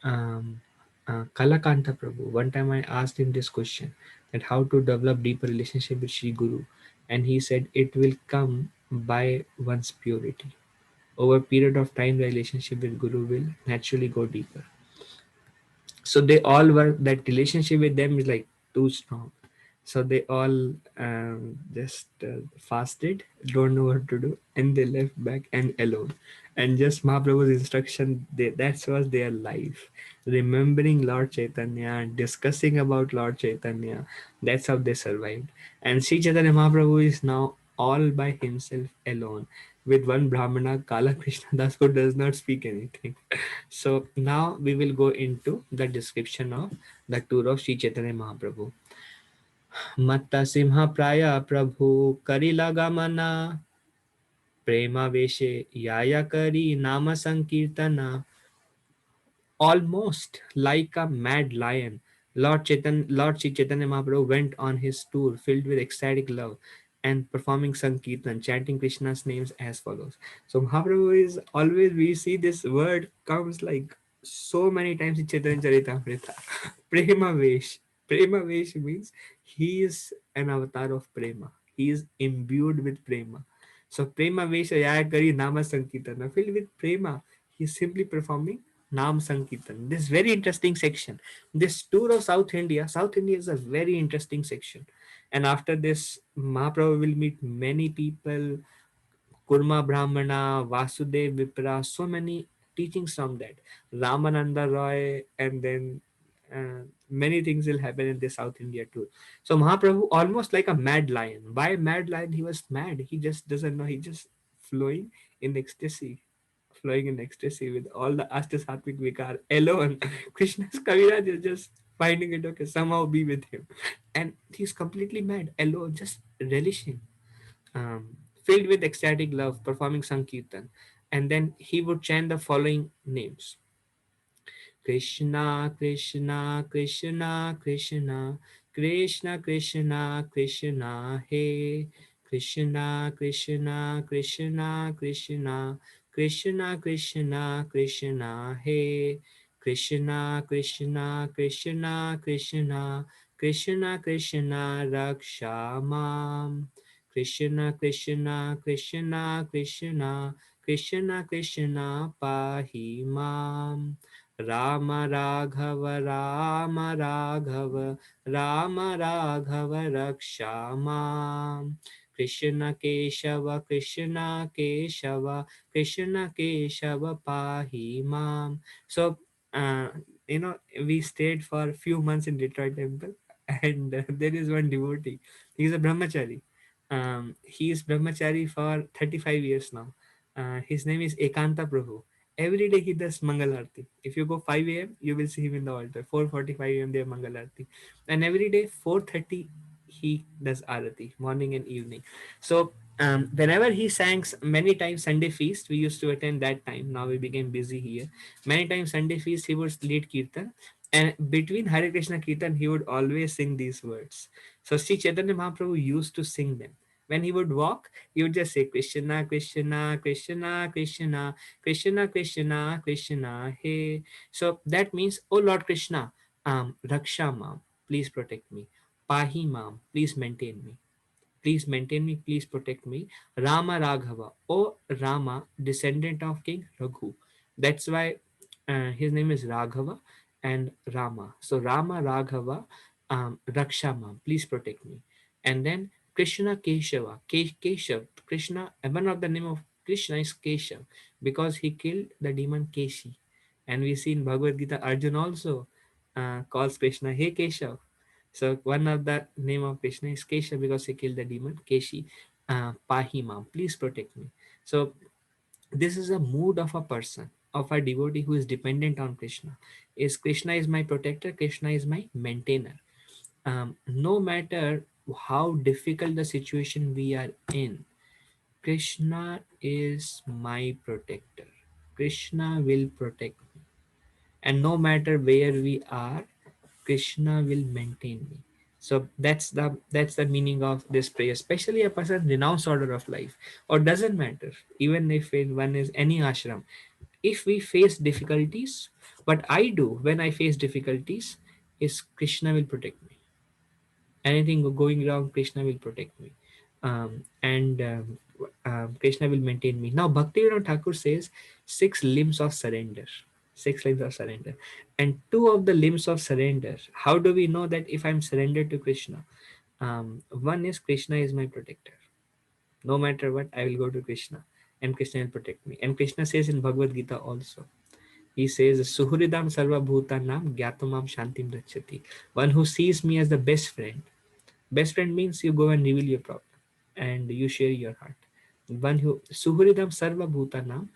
um, Kalakanta Prabhu, one time I asked him this question, that how to develop deeper relationship with Sri Guru. And he said it will come by one's purity. Over a period of time, the relationship with Guru will naturally go deeper. So they all were, that relationship with them is like too strong. So they all just fasted, don't know what to do, and they left back and alone. And just Mahaprabhu's instruction, that was their life, remembering Lord Chaitanya, discussing about Lord Chaitanya. That's how they survived. And Sri Chaitanya Mahaprabhu is now all by himself alone with one Brahmana, Kala Krishna Das, who does not speak anything. So now we will go into the description of the tour of Sri Chaitanya Mahaprabhu. Matta Simha Praya Prabhu Karila Gamana Prema Veshe Yaya Kari Nama Sankirtana. Almost like a mad lion, Lord Sri Chaitanya Mahaprabhu went on his tour filled with ecstatic love and performing Sankirtan, chanting Krishna's names as follows. So Mahaprabhu is always, we see this word comes like so many times in Chaitanya Charitamrita. Prema Vesh. Prema Vesh means he is an avatar of Prema. He is imbued with Prema. So Prema Vesh Yaya Kari Nama Sankirtana, filled with Prema. He is simply performing Nam Sankirtan. This very interesting section. This tour of South India. South India is a very interesting section. And after this, Mahaprabhu will meet many people, Kurma Brahmana, Vasudev Vipra, so many teachings from that. Ramananda Roy, and then many things will happen in the South India tour. So Mahaprabhu, almost like a mad lion. Why mad lion? He was mad. He just doesn't know. He just flowing in ecstasy, flowing in ecstasy with all the Ashtasatvic Vikar alone. Krishna's Kaviraj is just finding it okay, somehow be with him. And he's completely mad, alone, just relishing, filled with ecstatic love, performing Sankirtan. And then he would chant the following names: Krishna, Krishna, Krishna, Krishna, Krishna, Krishna, Krishna, Hey. Krishna, Krishna, Krishna, Krishna, Krishna, Krishna, Krishna, Hey. Krishna, Krishna, Krishna, Krishna, Krishna, Krishna, Raksha Mam. Krishna, Krishna, Krishna, Krishna, Krishna, Krishna, Pahi Mam. Rama Raghava Rama Raghava Rama Raghava Rakshama. Krishna Keshava Krishna Keshava Krishna Keshava Pahi Mam. So uh, we stayed for a few months in Detroit temple, and there is one devotee. He is a brahmachari. He is brahmachari for 35 years now. His name is Ekanta Prabhu. Every day he does Mangal Arati. If you go 5 a.m., you will see him in the altar. 4:45 a.m. there Mangal Arati. And every day 4:30 he does Arati, morning and evening. So Whenever he sang many times Sunday feast, we used to attend that time. Now we became busy here. Many times Sunday feast, he would lead kirtan, and between Hare Krishna kirtan, he would always sing these words. So Sri Chaitanya Mahaprabhu used to sing them. When he would walk, he would just say Krishna, Krishna, Krishna, Krishna, Krishna, Krishna, Krishna. Hey, so that means, oh Lord Krishna, Raksha Mam, please protect me. Pahi Mam, please maintain me. Please maintain me, please protect me. Rama Raghava, O Rama, descendant of King Raghu. That's why his name is Raghava and Rama. So Rama Raghava, Rakshama, please protect me. And then Krishna Keshava, Keshav, Krishna, one of the name of Krishna is Keshav because he killed the demon Keshi. And we see in Bhagavad Gita, Arjun also calls Krishna, Hey Keshav. So one of the name of Krishna is Kesha because he killed the demon Keshi. Pahimam, please protect me. So this is a mood of a person, of a devotee who is dependent on Krishna. Is Krishna is my protector, Krishna is my maintainer. No matter how difficult the situation we are in, Krishna is my protector. Krishna will protect me. And no matter where we are, Krishna will maintain me. So that's the meaning of this prayer. Especially a person renounce order of life, or doesn't matter. Even if one is any ashram, if we face difficulties, what I do when I face difficulties is Krishna will protect me. Anything going wrong, Krishna will protect me, and Krishna will maintain me. Now Bhaktivinoda Thakur says six limbs of surrender, six limbs of surrender, and two of the limbs of surrender. How do we know that if I'm surrendered to Krishna? One is Krishna is my protector. No matter what, I will go to Krishna, and Krishna will protect me. And Krishna says in Bhagavad Gita also, he says, Suhridam Sarva Bhutanam Gyatamam Shantim Rachati. One who sees me as the best friend. Best friend means you go and reveal your problem and you share your heart. One who Suhridam Sarva Bhutanam,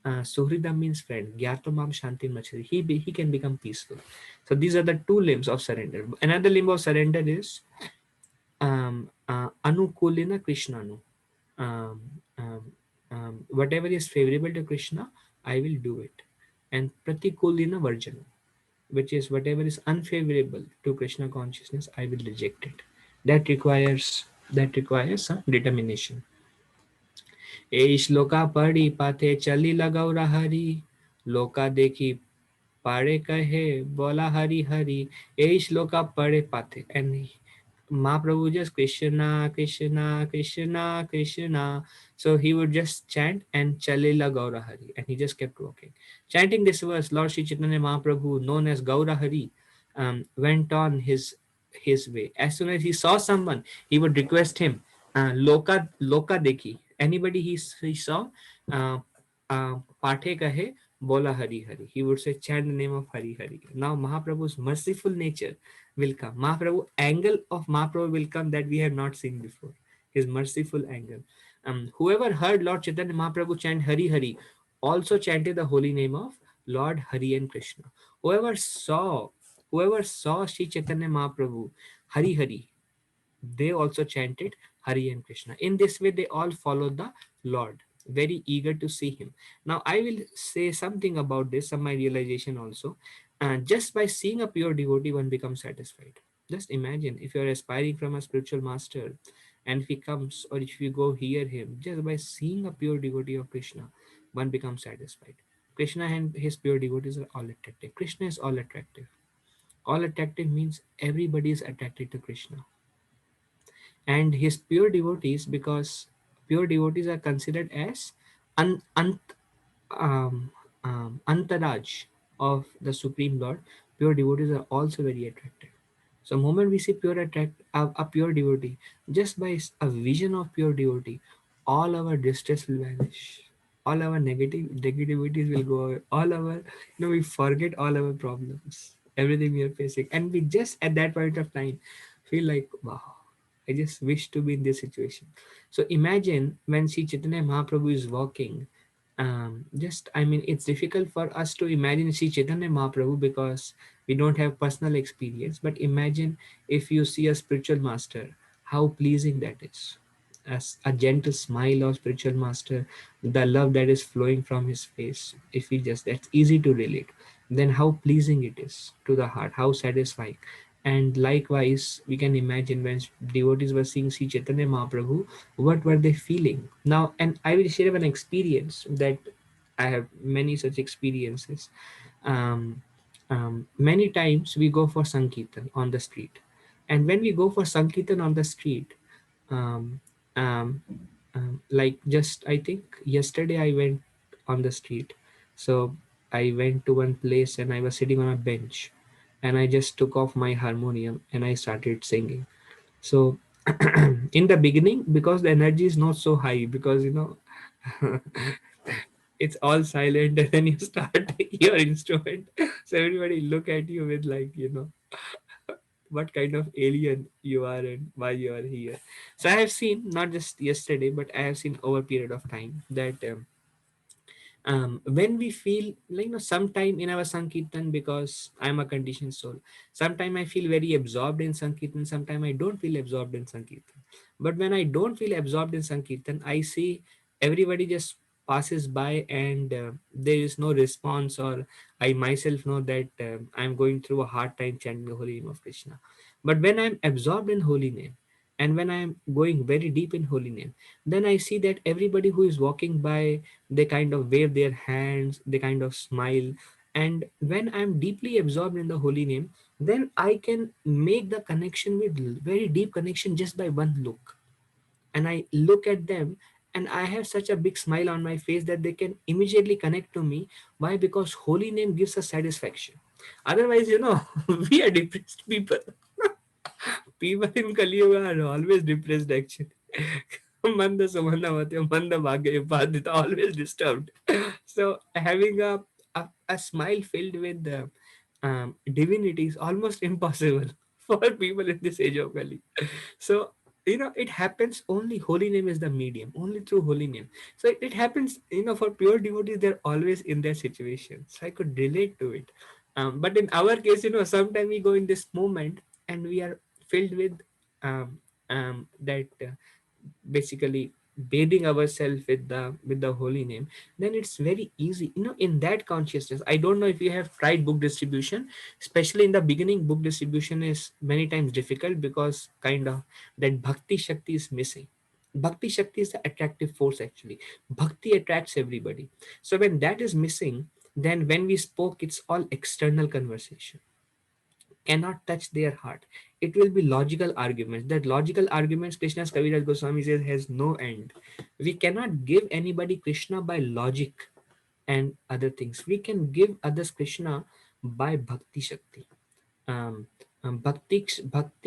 Suhridam means friend. Gyatamam Shantin Machari. He can become peaceful. So these are the two limbs of surrender. Another limb of surrender is Anukulina Krishnanu. Um, um, Whatever is favorable to Krishna, I will do it. And Pratikulina Varjana, which is whatever is unfavorable to Krishna consciousness, I will reject it. That requires some determination. ए श्लोका पढ़ी पाथे चली लगौरा हरी लोका देखी पाड़े कहे बोला हरी हरी ए श्लोका पढ़े पाथे and Mahaprabhu just Krishna, Krishna, Krishna, Krishna. So he would just chant and Chalila Gaura Hari, and he just kept walking. Chanting this verse, Lord Sri Chaitanya Mahaprabhu, known as Gaura Hari, went on his way. As soon as he saw someone, he would request him, Loka Dekhi. Anybody he saw, uh, Pathe Kahe, Bola Hari Hari. He would say, chant the name of Hari Hari. Now Mahaprabhu's merciful nature will come. Mahaprabhu angle of Mahaprabhu will come that we have not seen before. His merciful angle. Whoever heard Lord Chaitanya Mahaprabhu chant Hari Hari also chanted the holy name of Lord Hari and Krishna. Whoever saw, whoever saw Sri Chaitanya Mahaprabhu Hari Hari, they also chanted Hari and Krishna. In this way, they all followed the Lord, very eager to see him. Now, I will say something about this, some my realization also. Just by seeing a pure devotee, one becomes satisfied. Just imagine if you are aspiring from a spiritual master, and if he comes or if you go hear him, just by seeing a pure devotee of Krishna, one becomes satisfied. Krishna and his pure devotees are all attractive. Krishna is all attractive. All attractive means everybody is attracted to Krishna and his pure devotees, because pure devotees are considered as un, un, antaraj of the Supreme Lord. Pure devotees are also very attractive. So moment we see a pure devotee, just by a vision of pure devotee, all our distress will vanish. All our negativities will go away. All our, we forget all our problems, everything we are facing, and we just at that point of time feel like, wow, I just wish to be in this situation. So imagine when Sri Chaitanya Mahaprabhu is walking. Just I mean, it's difficult for us to imagine Sri Chaitanya Mahaprabhu because we don't have personal experience. But imagine if you see a spiritual master, how pleasing that is. a gentle smile of spiritual master, the love that is flowing from his face, if we just, that's easy to relate, then how pleasing it is to the heart, how satisfying. And likewise, we can imagine when devotees were seeing Sri Chaitanya Mahaprabhu, what were they feeling? Now, and I will share an experience that I have many such experiences. Um, Many times we go for Sankirtan on the street. And when we go for Sankirtan on the street, um, um, like just I think yesterday I went on the street. So I went to one place and I was sitting on a bench and I just took off my harmonium and I started singing. So in the beginning, because the energy is not so high, because it's all silent and then you start your instrument, so everybody look at you with like, what kind of alien you are and why you are here. So I have seen, not just yesterday, but I have seen over a period of time that when we feel like, sometime in our Sankirtan, because I'm a conditioned soul, sometime I feel very absorbed in Sankirtan, sometime I don't feel absorbed in Sankirtan. But when I don't feel absorbed in Sankirtan, I see everybody just passes by and there is no response, or I myself know that I'm going through a hard time chanting the holy name of Krishna. But when I'm absorbed in holy name, and when I'm going very deep in holy name, then I see that everybody who is walking by, they kind of wave their hands, they kind of smile. And when I'm deeply absorbed in the holy name, then I can make the connection with very deep connection just by one look. And I look at them and I have such a big smile on my face that they can immediately connect to me. Why? Because holy name gives us satisfaction. Otherwise, we are depressed people. People in Kali Yuga are always depressed actually. Manda Samana Matya, Manda Bhagya Padita, always disturbed. So having a smile filled with divinity is almost impossible for people in this age of Kali. So it happens, only holy name is the medium, only through holy name. So it happens, for pure devotees, they're always in their situation, so I could relate to it. But in our case, sometimes we go in this moment and we are filled with that basically bathing ourselves with the holy name. Then it's very easy, in that consciousness. I don't know if you have tried book distribution. Especially in the beginning, book distribution is many times difficult because kind of that bhakti shakti is missing. Bhakti shakti is the attractive force actually. Bhakti attracts everybody. So when that is missing, then when we spoke, it's all external conversation, cannot touch their heart. It will be logical arguments. That logical arguments, Krishna's Kaviraj Goswami says, has no end. We cannot give anybody Krishna by logic and other things. We can give others Krishna by Bhakti Shakti. um, Bhakti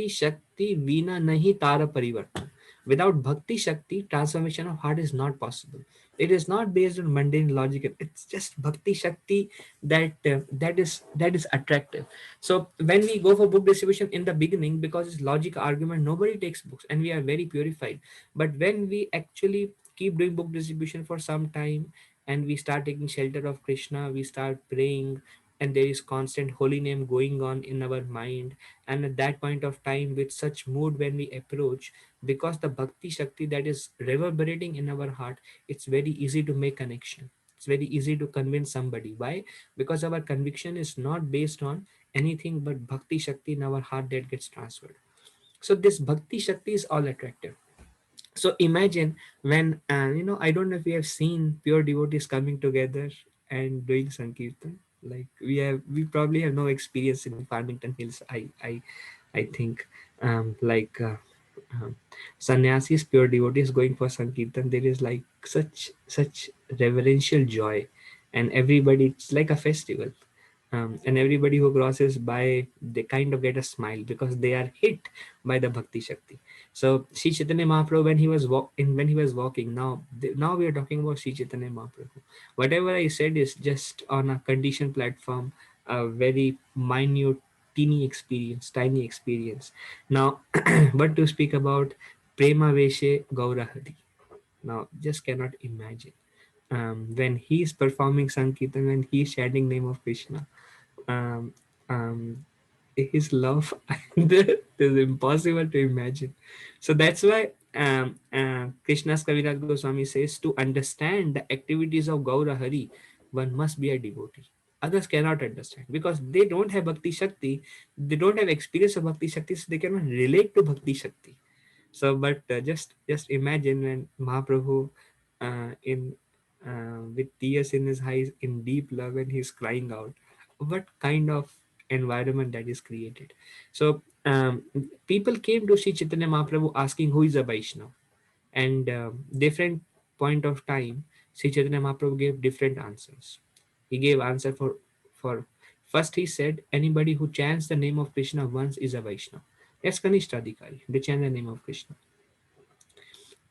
Shakti Veena Nahi Tara Parivartan. Without Bhakti Shakti, transformation of heart is not possible. It is not based on mundane logic. It's just Bhakti Shakti that is attractive. So when we go for book distribution in the beginning, because it's logic argument, nobody takes books, and we are very purified. But when we actually keep doing book distribution for some time, and we start taking shelter of Krishna, we start praying, and there is constant holy name going on in our mind, and at that point of time, with such mood, when we approach, because the bhakti shakti that is reverberating in our heart, it's very easy to make connection. It's very easy to convince somebody. Why? Because our conviction is not based on anything but bhakti shakti in our heart that gets transferred. So this bhakti shakti is all attractive. So imagine when, I don't know if you have seen pure devotees coming together and doing sankirtan. Like we probably have no experience in Farmington Hills. I think, like sannyasis, pure devotees going for sankirtan, there is like such reverential joy, and everybody, it's like a festival. And everybody who crosses by, they kind of get a smile because they are hit by the bhakti shakti. So Sri Chaitanya Mahaprabhu, when he was walking, now we are talking about Sri Chaitanya Mahaprabhu. Whatever I said is just on a conditioned platform, a very minute, tiny experience. Now, but to speak about Prema Veshe Gaurahari, now just cannot imagine. When he's performing Sankirtan, when he's chanting name of Krishna, um, um, his love, that is impossible to imagine. So that's why Krishna's Kaviraj Goswami says, to understand the activities of Gaura Hari, one must be a devotee. Others cannot understand because they don't have Bhakti Shakti, they don't have experience of Bhakti Shakti, so they cannot relate to Bhakti Shakti. So, but just imagine when Mahaprabhu, in with tears in his eyes, in deep love, and he's crying out, what kind of environment that is created. So, people came to see Chaitanya Mahaprabhu asking who is a Vaishnava, and different point of time, Sri Chaitanya Mahaprabhu gave different answers. He gave answer for first he said anybody who chants the name of Krishna once is a Vaishnava. That's Kanishta. They chant the name of Krishna.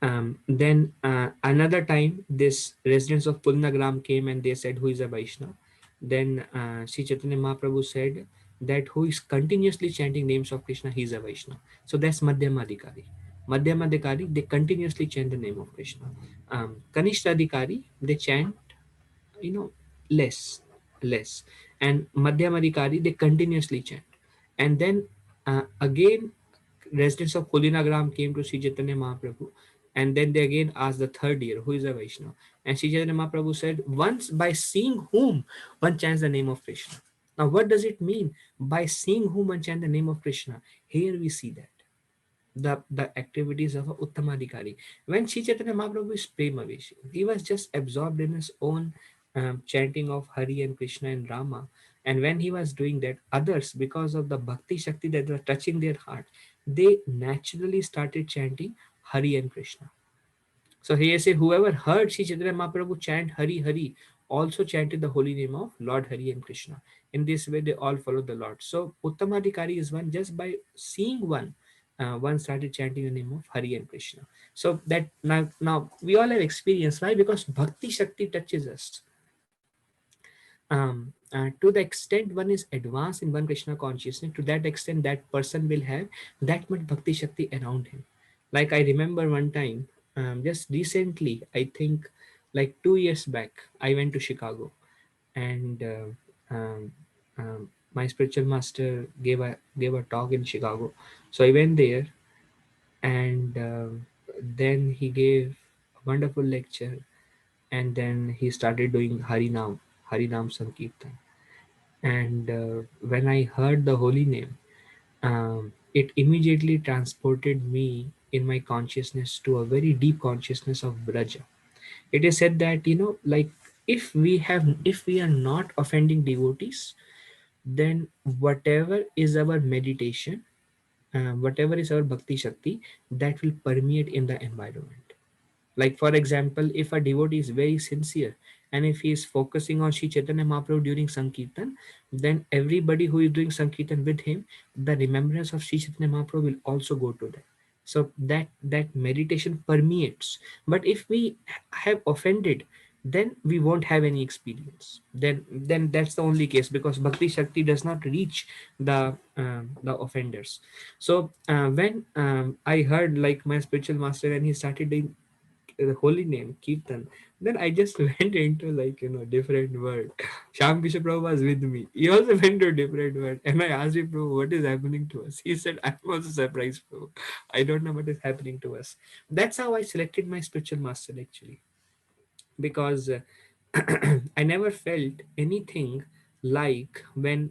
Then another time, this residents of Pulnagram came and they said, "Who is a Vaishnava?" Then Sri Chaitanya Mahaprabhu said that who is continuously chanting names of Krishna, he is a Vaishnava. So that's Madhyamadikari. Madhyamadikari, they continuously chant the name of Krishna. Kanishta they chant, you know, less, less. And Madhyamadikari, they continuously chant. And then again, residents of Kulinagram came to Sri Chaitanya Mahaprabhu, and then they again asked the third year, who is a Vaishnava? And Sri Chaitanya Mahaprabhu said, once by seeing whom one chants the name of Krishna. Now, what does it mean? By seeing whom one chants the name of Krishna, here we see that the activities of a Uttamadikari. When Sri Chaitanya Mahaprabhu is Premavesh, he was just absorbed in his own chanting of Hari and Krishna and Rama. And when he was doing that, others, because of the Bhakti Shakti that was touching their heart, they naturally started chanting Hari and Krishna. So here say, whoever heard Sri Chaitanya Mahaprabhu chant Hari Hari also chanted the holy name of Lord Hari and Krishna. In this way, they all followed the Lord. So Uttamadhikari is one just by seeing one. One started chanting the name of Hari and Krishna. So that now we all have experience. Why? Because Bhakti Shakti touches us. To the extent one is advanced in one Krishna consciousness, to that extent that person will have that much Bhakti Shakti around him. Like I remember one time, just recently, I think like 2 years back, I went to Chicago, and my spiritual master gave a talk in Chicago. So I went there, and then he gave a wonderful lecture, and then he started doing Harinam Sankirtan. And when I heard the holy name, it immediately transported me in my consciousness to a very deep consciousness of Braja. It is said that, like, if we are not offending devotees, then whatever is our meditation, whatever is our bhakti shakti, that will permeate in the environment. Like, for example, if a devotee is very sincere and if he is focusing on Sri Chaitanya Mahaprabhu during Sankirtan, then everybody who is doing Sankirtan with him, the remembrance of Sri Chaitanya Mahaprabhu will also go to them. So that meditation permeates. But if we have offended, then we won't have any experience. Then that's the only case, because Bhakti Shakti does not reach the offenders. So when I heard like my spiritual master and he started doing the holy name Kirtan, then I just went into, like, different world. Sham Kishore Prabhu was with me. He also went to a different world, and I asked him, Prabhu, what is happening to us? He said, I'm also surprised, Prabhu. I don't know what is happening to us. That's how I selected my spiritual master, actually, because I never felt anything like when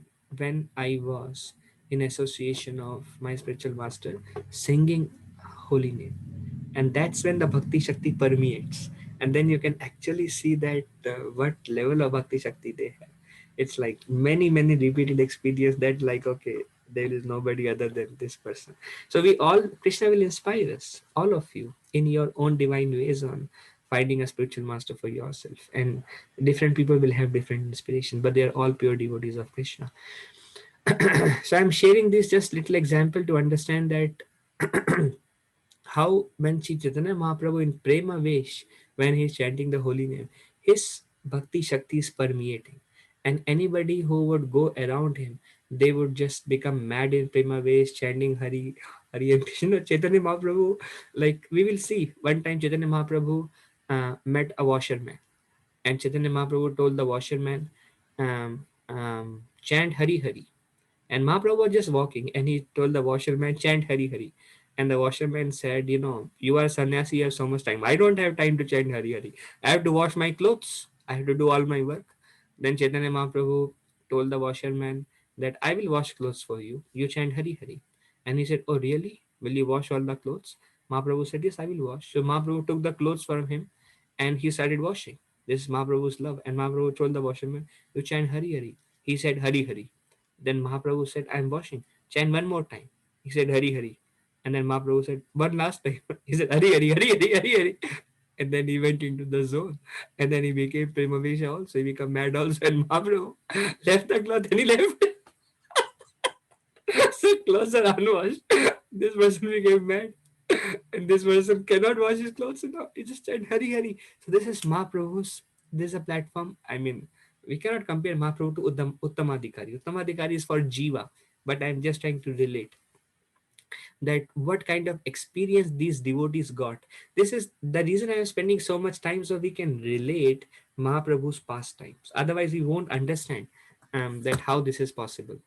I was in association of my spiritual master singing holy name. And that's when the bhakti shakti permeates, and then you can actually see that what level of bhakti shakti they have. It's like many repeated experience that, like, okay, there is nobody other than this person. So we all, Krishna will inspire us, all of you, in your own divine ways, on finding a spiritual master for yourself. And different people will have different inspiration, but they are all pure devotees of Krishna. So I'm sharing this just little example to understand that how when Sri Chaitanya Mahaprabhu in Prema Vesh, when he's chanting the holy name, his bhakti shakti is permeating. And anybody who would go around him, they would just become mad in Prema Vesh, chanting Hari, Hari and Krishna. Chaitanya Mahaprabhu, like we will see, one time Chaitanya Mahaprabhu met a washerman. And Chaitanya Mahaprabhu told the washerman, chant Hari Hari. And Mahaprabhu was just walking, and he told the washerman, chant Hari Hari. And the washerman said, you are a sannyasi, you have so much time. I don't have time to chant Hari Hari. I have to wash my clothes. I have to do all my work. Then Chaitanya Mahaprabhu told the washerman that I will wash clothes for you. You chant Hari Hari. And he said, oh really? Will you wash all the clothes? Mahaprabhu said, yes, I will wash. So Mahaprabhu took the clothes from him and he started washing. This is Mahaprabhu's love. And Mahaprabhu told the washerman, you chant Hari Hari. He said, Hari Hari. Then Mahaprabhu said, I am washing. Chant one more time. He said, Hari Hari. And then Mahaprabhu said, one last time. He said, Hari Hari, Hari Hari, Hari Hari. And then he went into the zone. And then he became Premavesha also. He became mad also. And Mahaprabhu left the cloth and he left. So clothes are unwashed. This person became mad. And this person cannot wash his clothes. So now he just said, Hari Hari. So this is Mahaprabhu's, this is a platform. I mean, we cannot compare Mahaprabhu to Uttamadhikari. Uttamadhikari is for Jiva. But I'm just trying to relate that what kind of experience these devotees got. This is the reason I am spending so much time, so we can relate Mahaprabhu's pastimes. Otherwise, we won't understand that how this is possible.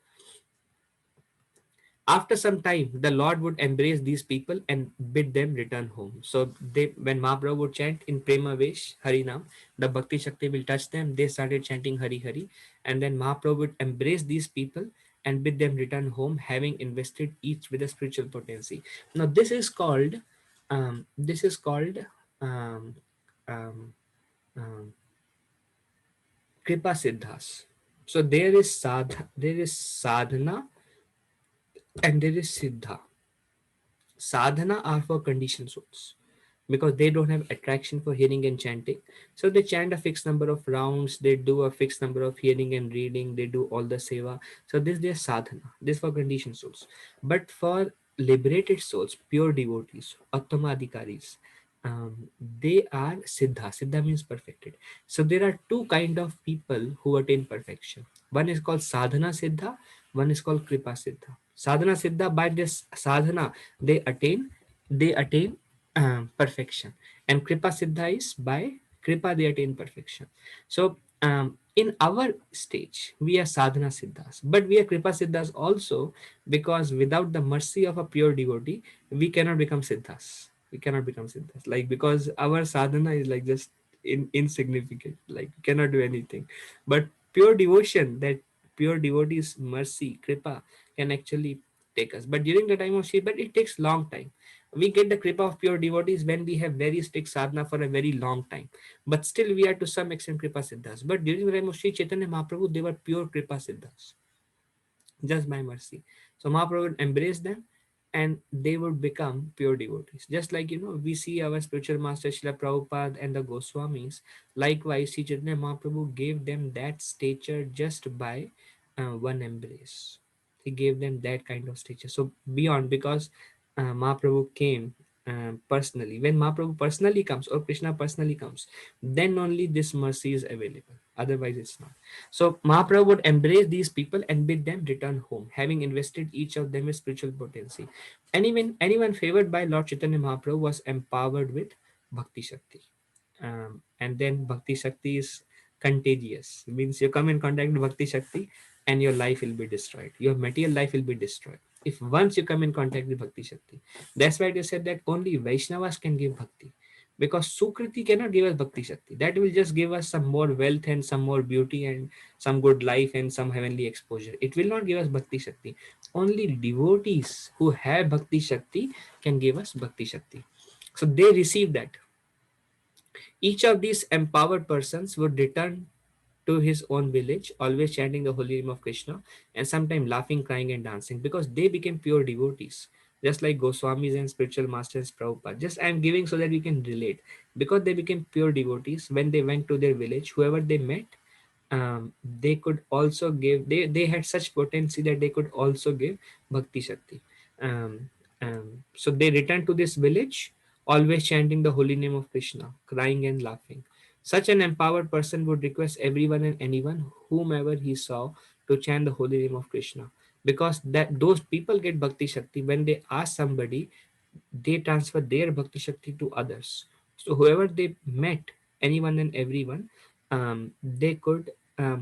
After some time, the Lord would embrace these people and bid them return home. So they, when Mahaprabhu would chant in Prema Vesh, Harinam, the Bhakti Shakti will touch them. They started chanting Hari Hari, and then Mahaprabhu would embrace these people and bid them return home, having invested each with a spiritual potency. Now this is called um, um, um, Kripa Siddhas. So there is sadhana and there is siddha. Sadhana are for conditioned souls because they don't have attraction for hearing and chanting. So they chant a fixed number of rounds, they do a fixed number of hearing and reading, they do all the seva. So this is their sadhana. This for conditioned souls. But for liberated souls, pure devotees, Uttamadhikaris, they are siddha. Siddha means perfected. So there are two kind of people who attain perfection. One is called sadhana siddha, one is called kripa siddha. Sadhana siddha, by this sadhana they attain perfection, and kripa siddha is by kripa they attain perfection. So in our stage we are sadhana siddhas, but we are kripa siddhas also, because without the mercy of a pure devotee we cannot become siddhas. We cannot become siddhas, like, because our sadhana is like just insignificant, like we cannot do anything. But pure devotion, that pure devotee's mercy, kripa, can actually take us. But during the time of Shiva, but it takes long time. We get the kripa of pure devotees when we have very strict sadhana for a very long time. But still we are to some extent kripa siddhas. But during the time of Sri Chaitanya Mahaprabhu, they were pure kripa siddhas, just by mercy. So Mahaprabhu would embrace them and they would become pure devotees. Just like, we see our spiritual master Srila Prabhupada and the Goswamis. Likewise, Sri Chaitanya Mahaprabhu gave them that stature just by one embrace. He gave them that kind of stature. So beyond, because Mahaprabhu came personally. When Mahaprabhu personally comes or Krishna personally comes, then only this mercy is available. Otherwise, it's not. So Mahaprabhu would embrace these people and bid them return home, having invested each of them with spiritual potency. Anyone favored by Lord Chaitanya Mahaprabhu was empowered with Bhakti Shakti. And then Bhakti Shakti is contagious. It means you come in contact with Bhakti Shakti and your life will be destroyed. Your material life will be destroyed. If once you come in contact with Bhakti Shakti. That's why they said that only Vaishnavas can give Bhakti. Because Sukriti cannot give us Bhakti Shakti. That will just give us some more wealth and some more beauty and some good life and some heavenly exposure. It will not give us Bhakti Shakti. Only devotees who have Bhakti Shakti can give us Bhakti Shakti. So they receive that. Each of these empowered persons would return to his own village, always chanting the holy name of Krishna, and sometimes laughing, crying, and dancing, because they became pure devotees, just like Goswamis and spiritual masters Prabhupada. Just I am giving so that we can relate. Because they became pure devotees, when they went to their village, whoever they met, they could also give, they had such potency that they could also give Bhakti Shakti. Um, so they returned to this village, always chanting the holy name of Krishna, crying and laughing. Such an empowered person would request everyone and anyone, whomever he saw, to chant the holy name of Krishna. Because that those people get Bhakti Shakti when they ask somebody, they transfer their Bhakti Shakti to others. So whoever they met, anyone and everyone, they could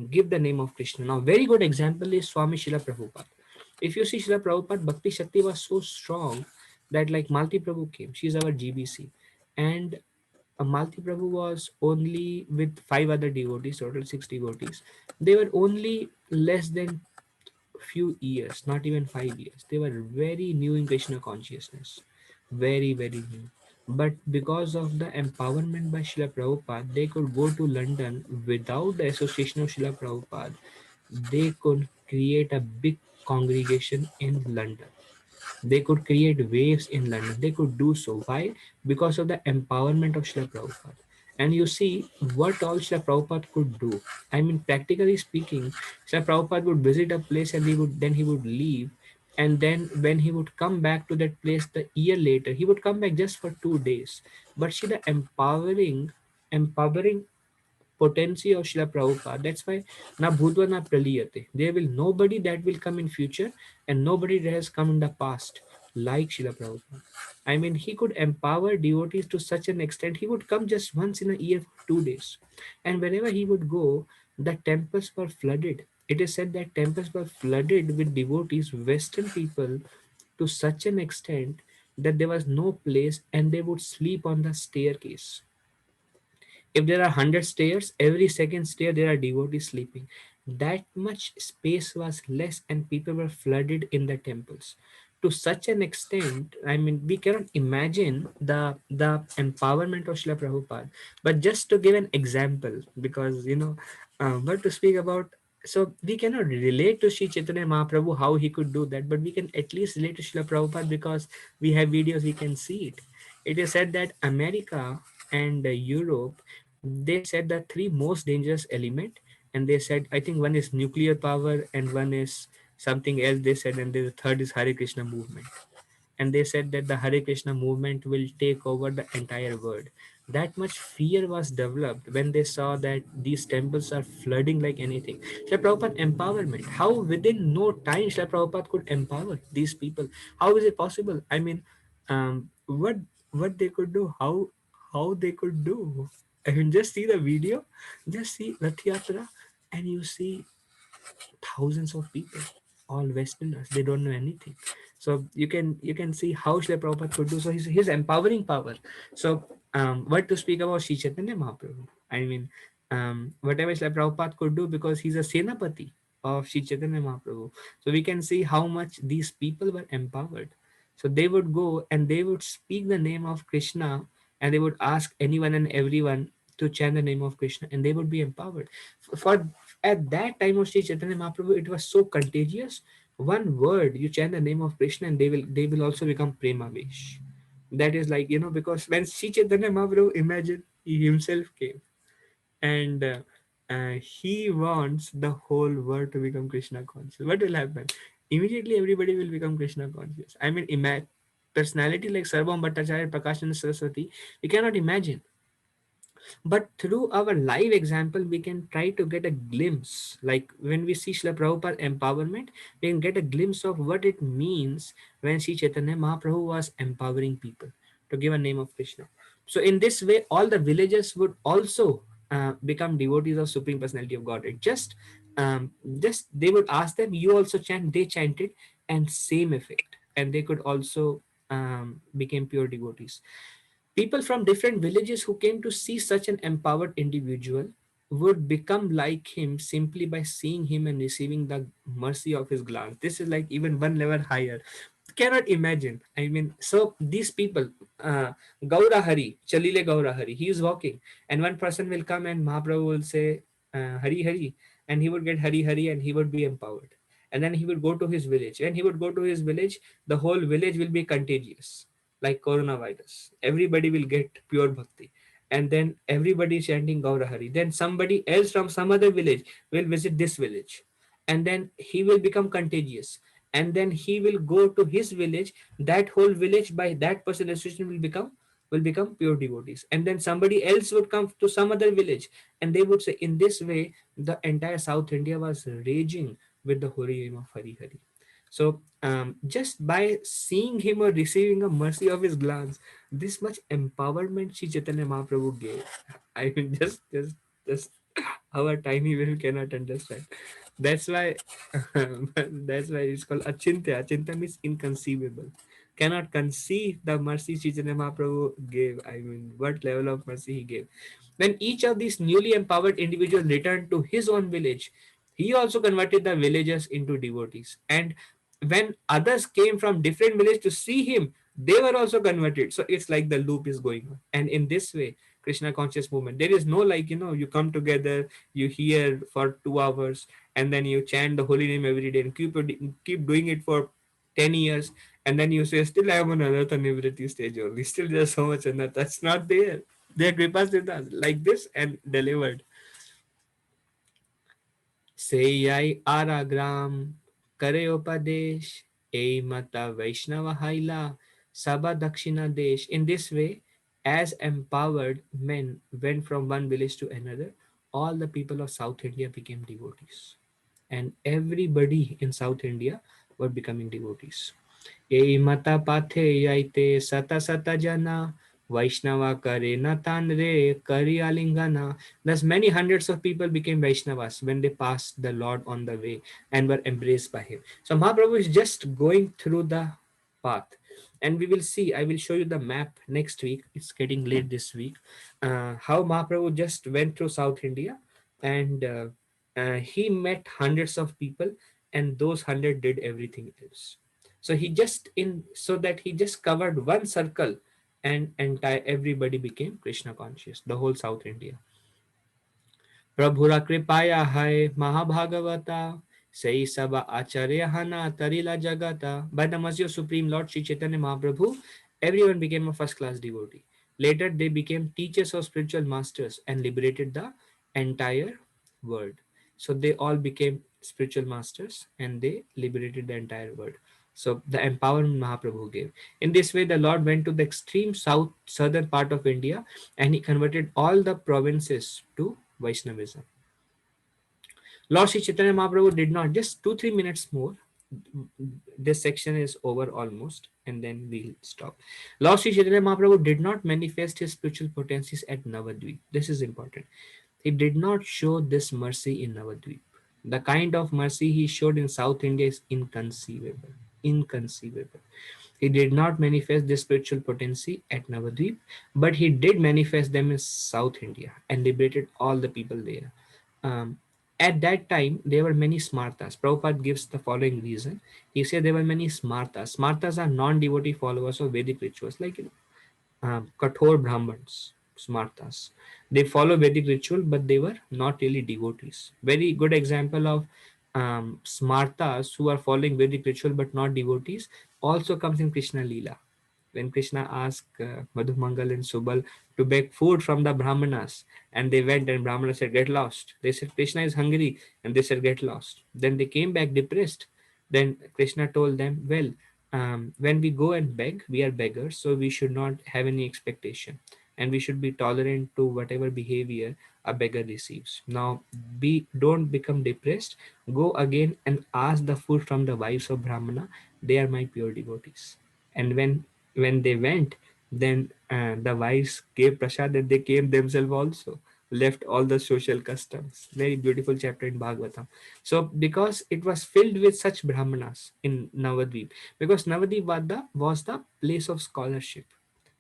give the name of Krishna. Now, very good example is Swami Srila Prabhupada. If you see Srila Prabhupada, Bhakti Shakti was so strong that like Malti Prabhu came, she's our GBC, and Malti Prabhu was only with five other devotees, total six devotees. They were only less than few years, not even 5 years. They were very new in Krishna consciousness, very very new. But because of the empowerment by Srila Prabhupada, they could go to London without the association of Srila Prabhupada. They could create a big congregation in London. They could create waves in London. They could do so. Why? Because of the empowerment of Srila Prabhupada. And you see what all Srila Prabhupada could do. I mean, practically speaking, Srila Prabhupada would visit a place and he would leave. And then when he would come back to that place the year later, he would come back just for 2 days. But see the empowering potency of Srila Prabhupada. That's why na bhutva na praliyate. There will nobody that will come in future and nobody that has come in the past like Srila Prabhupada. I mean, he could empower devotees to such an extent. He would come just once in a year for 2 days. And wherever he would go, the temples were flooded. It is said that temples were flooded with devotees, Western people, to such an extent that there was no place and they would sleep on the staircase. If there are 100 stairs, every second stair there are devotees sleeping. That much space was less and people were flooded in the temples. To such an extent, I mean, we cannot imagine the empowerment of Srila Prabhupada. But just to give an example, because what to speak about, so we cannot relate to Sri Chaitanya Mahaprabhu how he could do that, but we can at least relate to Srila Prabhupada because we have videos, we can see it. It is said that America and Europe, they said the three most dangerous element, and they said I think one is nuclear power and one is something else they said, and the third is Hare Krishna movement. And they said that the Hare Krishna movement will take over the entire world. That much fear was developed when they saw that these temples are flooding like anything. Srila Prabhupada empowerment. How within no time Srila Prabhupada could empower these people? How is it possible? I mean, what they could do? How they could do? I mean, just see the video, just see Rath Yatra, and you see thousands of people, all Westerners. They don't know anything. So you can see how Srila Prabhupada could do. So his empowering power. So what to speak about Sri Chaitanya Mahaprabhu? I mean, whatever Srila Prabhupada could do because he's a Senapati of Sri Chaitanya Mahaprabhu. So we can see how much these people were empowered. So they would go and they would speak the name of Krishna and they would ask anyone and everyone to chant the name of Krishna and they would be empowered. For at that time of Sri Chaitanya Mahaprabhu, it was so contagious. One word, you chant the name of Krishna, and they will also become prema vesh. That is like because when Sri Chaitanya Mahaprabhu, imagine he himself came and he wants the whole world to become Krishna conscious. What will happen? Immediately, everybody will become Krishna conscious. I mean, personality like Sarvam Bhattacharya, Prakash and Saraswati, we cannot imagine, but through our live example we can try to get a glimpse, like when we see Srila Prabhupada empowerment, we can get a glimpse of what it means when Sri Chaitanya Mahaprabhu was empowering people to give a name of Krishna. So in this way all the villagers would also become devotees of Supreme Personality of Godhead. Just they would ask them, you also chant, they chanted, and same effect, and they could also became pure devotees. People from different villages who came to see such an empowered individual would become like him simply by seeing him and receiving the mercy of his glance. This is like even one level higher. Cannot imagine. I mean, so these people, Gaura Hari, Chalile Gaura Hari, he is walking, and one person will come and Mahaprabhu will say, Hari Hari, and he would get Hari Hari and he would be empowered. And then he would go to his village. When he would go to his village, the whole village will be contagious like coronavirus. Everybody will get pure bhakti. And then everybody is chanting Gaura Hari. Then somebody else from some other village will visit this village. And then he will become contagious. And then he will go to his village. That whole village by that person association will become pure devotees. And then somebody else would come to some other village and they would say, in this way, the entire South India was raging with the holy name of Hari Hari. So just by seeing him or receiving a mercy of his glance, this much empowerment Sri Chaitanya Mahaprabhu gave. I mean, just our tiny will cannot understand. That's why, that's why it's called Achintya. Achintya means inconceivable. cannot conceive the mercy Chaitanya Mahaprabhu gave. I mean, what level of mercy he gave. When each of these newly empowered individuals returned to his own village, he also converted the villagers into devotees. And when others came from different villages to see him, they were also converted. So it's like the loop is going on. And in this way, Krishna conscious movement, there is no like, you come together, you hear for 2 hours, and then you chant the holy name every day and keep doing it for 10 years, and then you say, still I am on another Nivriti stage only, still there's so much another. That's not there. Their kripa siddhas like this and delivered. Seyai Aragram Kareopadesh E Mata Vaishnava Haila Sabha Dakshina Desh. In this way, as empowered men went from one village to another, all the people of South India became devotees. And everybody in South India were becoming devotees. Ei mata pathe yaite sata sata jana Vaishnava kare natan re kari alingana. Thus many hundreds of people became Vaishnavas when they passed the Lord on the way and were embraced by him. So Mahaprabhu is just going through the path. And we will see, I will show you the map next week. It's getting late this week. How Mahaprabhu just went through South India, and he met hundreds of people, and those hundred did everything else. So he just in so that he just covered one circle, and entire everybody became Krishna conscious, the whole South India. प्रभुरा कृपाया है महाभागवता सही सब आचार्य हना तरिला jagata. By the mercy of Supreme Lord Sri Chaitanya Mahaprabhu, everyone became a first class devotee. Later, they became teachers or spiritual masters and liberated the entire world. So they all became spiritual masters and they liberated the entire world. So the empowerment Mahaprabhu gave. In this way, the Lord went to the extreme southern part of India, and he converted all the provinces to Vaishnavism. Lord Sri Chaitanya Mahaprabhu did not, just 2 3 minutes more. This section is over almost, and then we'll stop. Lord Sri Chaitanya Mahaprabhu did not manifest his spiritual potencies at Navadvip. This is important. He did not show this mercy in Navadvip. The kind of mercy he showed in South India is inconceivable. Inconceivable. He did not manifest this spiritual potency at Navadvip, but he did manifest them in South India and liberated all the people there. Um, at that time, there were many smartas. Prabhupada gives the following reason. He said there were many smartas. Smartas are non-devotee followers of Vedic rituals, like Kathor Brahmins, Smartas. They follow Vedic ritual, but they were not really devotees. Very good example of Smartas who are following Vedic ritual but not devotees also comes in Krishna Leela. When Krishna asked Madhu Mangal and Subal to beg food from the Brahmanas, and they went, and Brahmana said, "Get lost." They said, "Krishna is hungry," and they said, "Get lost." Then they came back depressed. Then Krishna told them, "Well, when we go and beg, we are beggars, so we should not have any expectation, and we should be tolerant to whatever behavior a beggar receives. Now, don't become depressed. Go again and ask the food from the wives of Brahmana. They are my pure devotees." And when they went, then the wives gave prasad, and they came themselves also, left all the social customs. Very beautiful chapter in Bhagavatam. So because it was filled with such brahmanas in Navadvip, because Navadvip was the place of scholarship.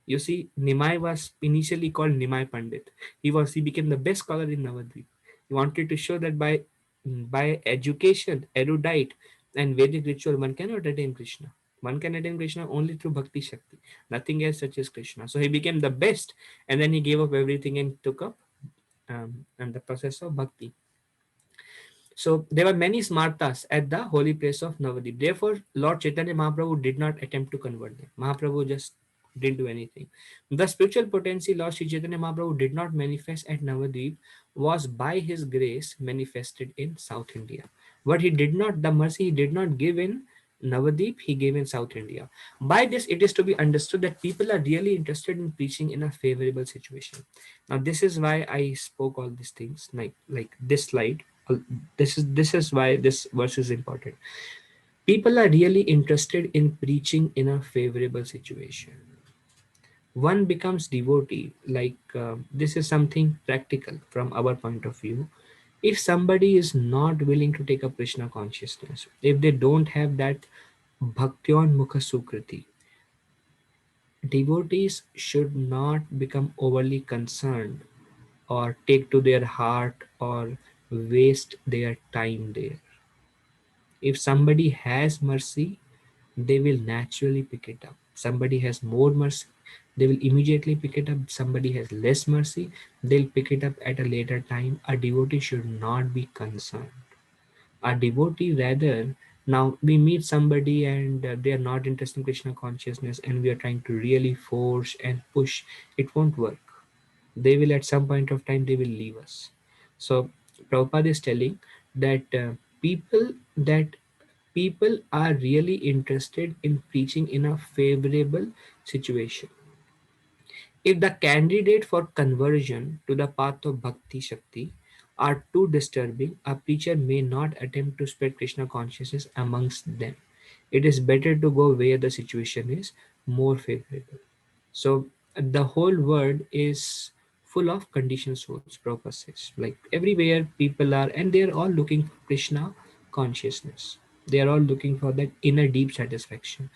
You see, Nimai was initially called Nimai Pandit. He became the best scholar in Navadvip. He wanted to show that by education, erudite, and Vedic ritual, one cannot attain Krishna. One can attain Krishna only through Bhakti Shakti. Nothing else such as Krishna. So he became the best, and then he gave up everything and took up and the process of Bhakti. So there were many smartas at the holy place of Navadip. Therefore, Lord Chaitanya Mahaprabhu did not attempt to convert them. Mahaprabhu just didn't do anything. The spiritual potency Lord Sri Chaitanya Mahaprabhu did not manifest at Navadip was by his grace manifested in South India. What he did not, the mercy he did not give in Navadip, he gave in South India. By this, it is to be understood that people are really interested in preaching in a favorable situation. Now, this is why I spoke all these things, like this slide. This is why this verse is important. People are really interested in preaching in a favorable situation. One becomes devotee, like this is something practical from our point of view. If somebody is not willing to take up Krishna consciousness, if they don't have that bhaktyon mukha sukriti, Devotees should not become overly concerned or take to their heart or waste their time there. If somebody has mercy, they will naturally pick it up. Somebody has more mercy, they will immediately pick it up. Somebody has less mercy, they'll pick it up at a later time. A devotee should not be concerned. A devotee, rather, now we meet somebody and they are not interested in Krishna consciousness, and we are trying to really force and push, it won't work. They will, at some point of time, they will leave us. So Prabhupada is telling that people that people are really interested in preaching in a favorable situation. If the candidate for conversion to the path of bhakti shakti are too disturbing, a preacher may not attempt to spread Krishna consciousness amongst them. It is better to go where the situation is more favorable. So the whole world is full of conditioned souls, Prabhupada says. Like everywhere people are, and they are all looking for Krishna consciousness. They are all looking for that inner deep satisfaction.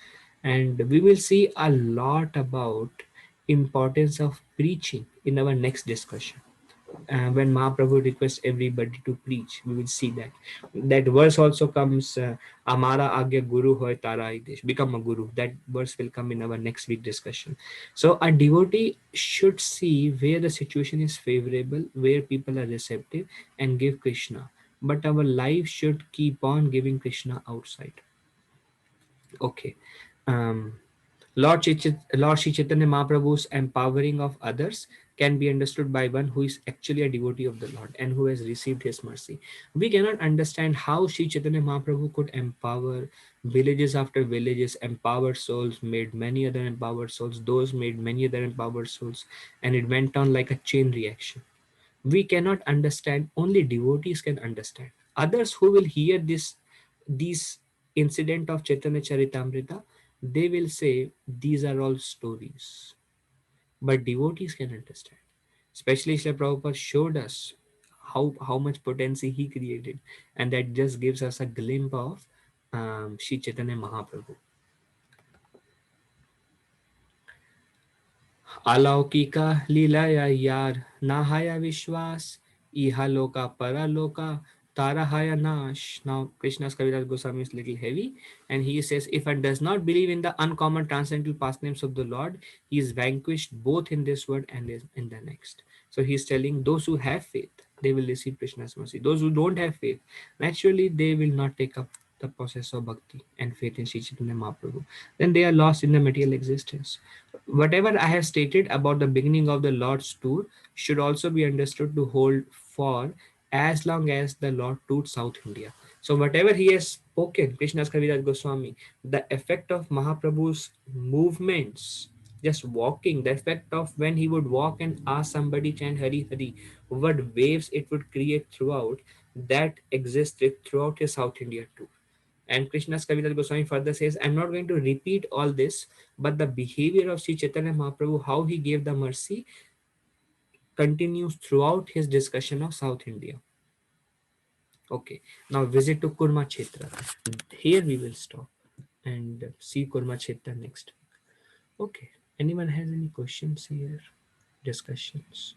And we will see a lot about importance of preaching in our next discussion. When Mahaprabhu requests everybody to preach, we will see that. That verse also comes, Amara Agya Guru Hoy Tara Idesh, become a guru. That verse will come in our next week discussion. So a devotee should see where the situation is favorable, where people are receptive, and give Krishna. But our life should keep on giving Krishna outside. Okay. Um, Lord Sri Chaitanya Mahaprabhu's empowering of others can be understood by one who is actually a devotee of the Lord and who has received his mercy. We cannot understand how Sri Chaitanya Mahaprabhu could empower villages after villages, empowered souls, made many other empowered souls, those made many other empowered souls, and it went on like a chain reaction. We cannot understand, only devotees can understand. Others who will hear these incident of Chaitanya Charitamrita, they will say these are all stories, but devotees can understand. Especially Srila Prabhupada showed us how much potency he created, and that just gives us a glimpse of Sri Chaitanya Mahaprabhu. अलौकिका लीलाया यार नाहाया विश्वास ihaloka paraloka tarahaya nash. Now Krishna's Kaviraj Goswami is little heavy, and he says if one does not believe in the uncommon transcendental pastimes of the Lord, he is vanquished both in this world and in the next. So he's telling those who have faith, they will receive Krishna's mercy. Those who don't have faith, naturally they will not take up the process of bhakti and faith in Sri Chaitanya Mahaprabhu. Then they are lost in the material existence. Whatever I have stated about the beginning of the Lord's tour should also be understood to hold for as long as the Lord toured South India. So whatever he has spoken, Krishna's Kaviraj Goswami, the effect of Mahaprabhu's movements, just walking, the effect of when he would walk and ask somebody chant Hari Hari, what waves it would create throughout, that existed throughout his South India tour. And Krishna's Kaviraj Goswami further says, I'm not going to repeat all this, but the behavior of Sri Chaitanya Mahaprabhu, how he gave the mercy, continues throughout his discussion of South India. Okay, now visit to Kurma Kshetra. Here we will stop and see Kurma Kshetra next. Okay, anyone has any questions here? Discussions?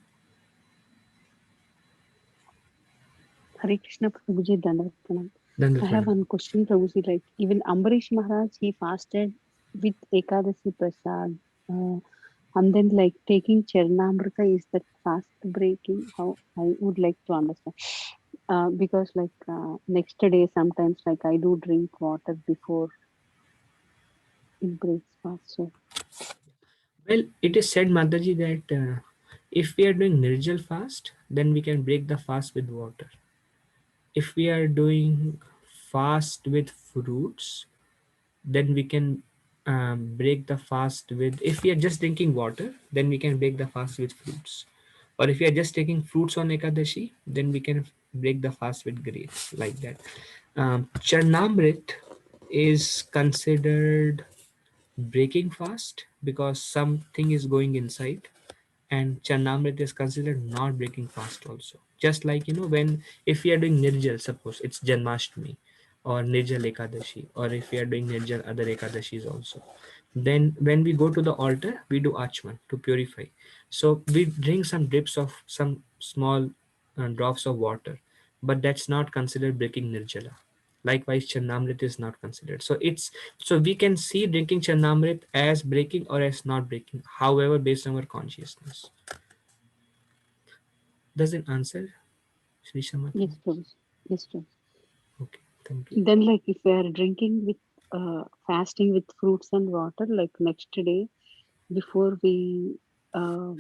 Hare Krishna Prabhuji Dandavat. I Dandat have Pranam. one question, Prabhuji. Like even Ambarish Maharaj, he fasted with Ekadasi Prasad. Uh, and then like taking Charnamrita, is that fast breaking? How I would like to understand. Because like next day sometimes like I do drink water before it breaks fast. So Well, it is said, Mataji, that if we are doing Nirjal fast, then we can break the fast with water. If we are doing fast with fruits, then we can break the fast with, if we are just drinking water, then we can break the fast with fruits. Or if we are just taking fruits on Ekadashi, then we can break the fast with grapes, like that. Charnamrit is considered breaking fast because something is going inside, and Charnamrit is considered not breaking fast also. Just like, when, if we are doing Nirjal, suppose it's Janmashtami or Nirjal Ekadashi, or if we are doing Nirjal other Ekadashis also. Then when we go to the altar, we do achman to purify. So we drink some drips of some small drops of water, but that's not considered breaking nirjala. Likewise, Charnamrit is not considered. So we can see drinking Charnamrit as breaking or as not breaking. However, based on our consciousness. Does it answer, Sri Samati? Yes, Prabhuji. Yes, Prabhuji. Okay, thank you. Then, like, if we are drinking with fasting with fruits and water, like next day before we uh,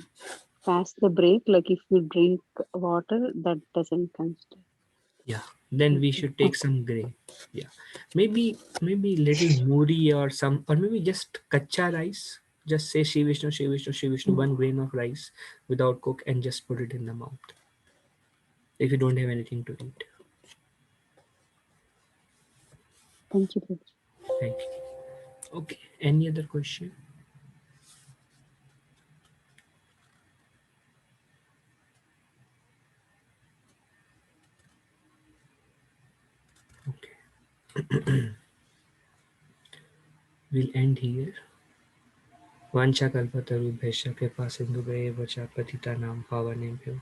fast the break, like if we drink water, that doesn't consider. Yeah, then we Okay. should take Okay. some gray. Yeah, maybe little muri or some, or maybe just kacha rice. Just say Shri Vishnu, Shri Vishnu, Shri Vishnu, Mm. 1 grain of rice without cook, and just put it in the mouth if you don't have anything to eat. Thank you, Prabhuji. Thank you. Okay, any other question? Okay, we'll end here. Vanchakalpatarubhesha kripa sindhubhaya vacha patitanam pavanebhyo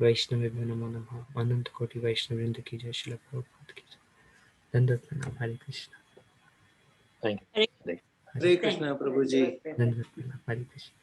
Vaishnavebhyo namo namaha. Anant Koti Vaishnavrinda ki jai. Srila Prabhupada ki jai. Dandavat pranam. Hare Krishna. Thank you. Hare Hare Hare Hare Krishna Prabhuji. Dandavat pranam. Hare Krishna.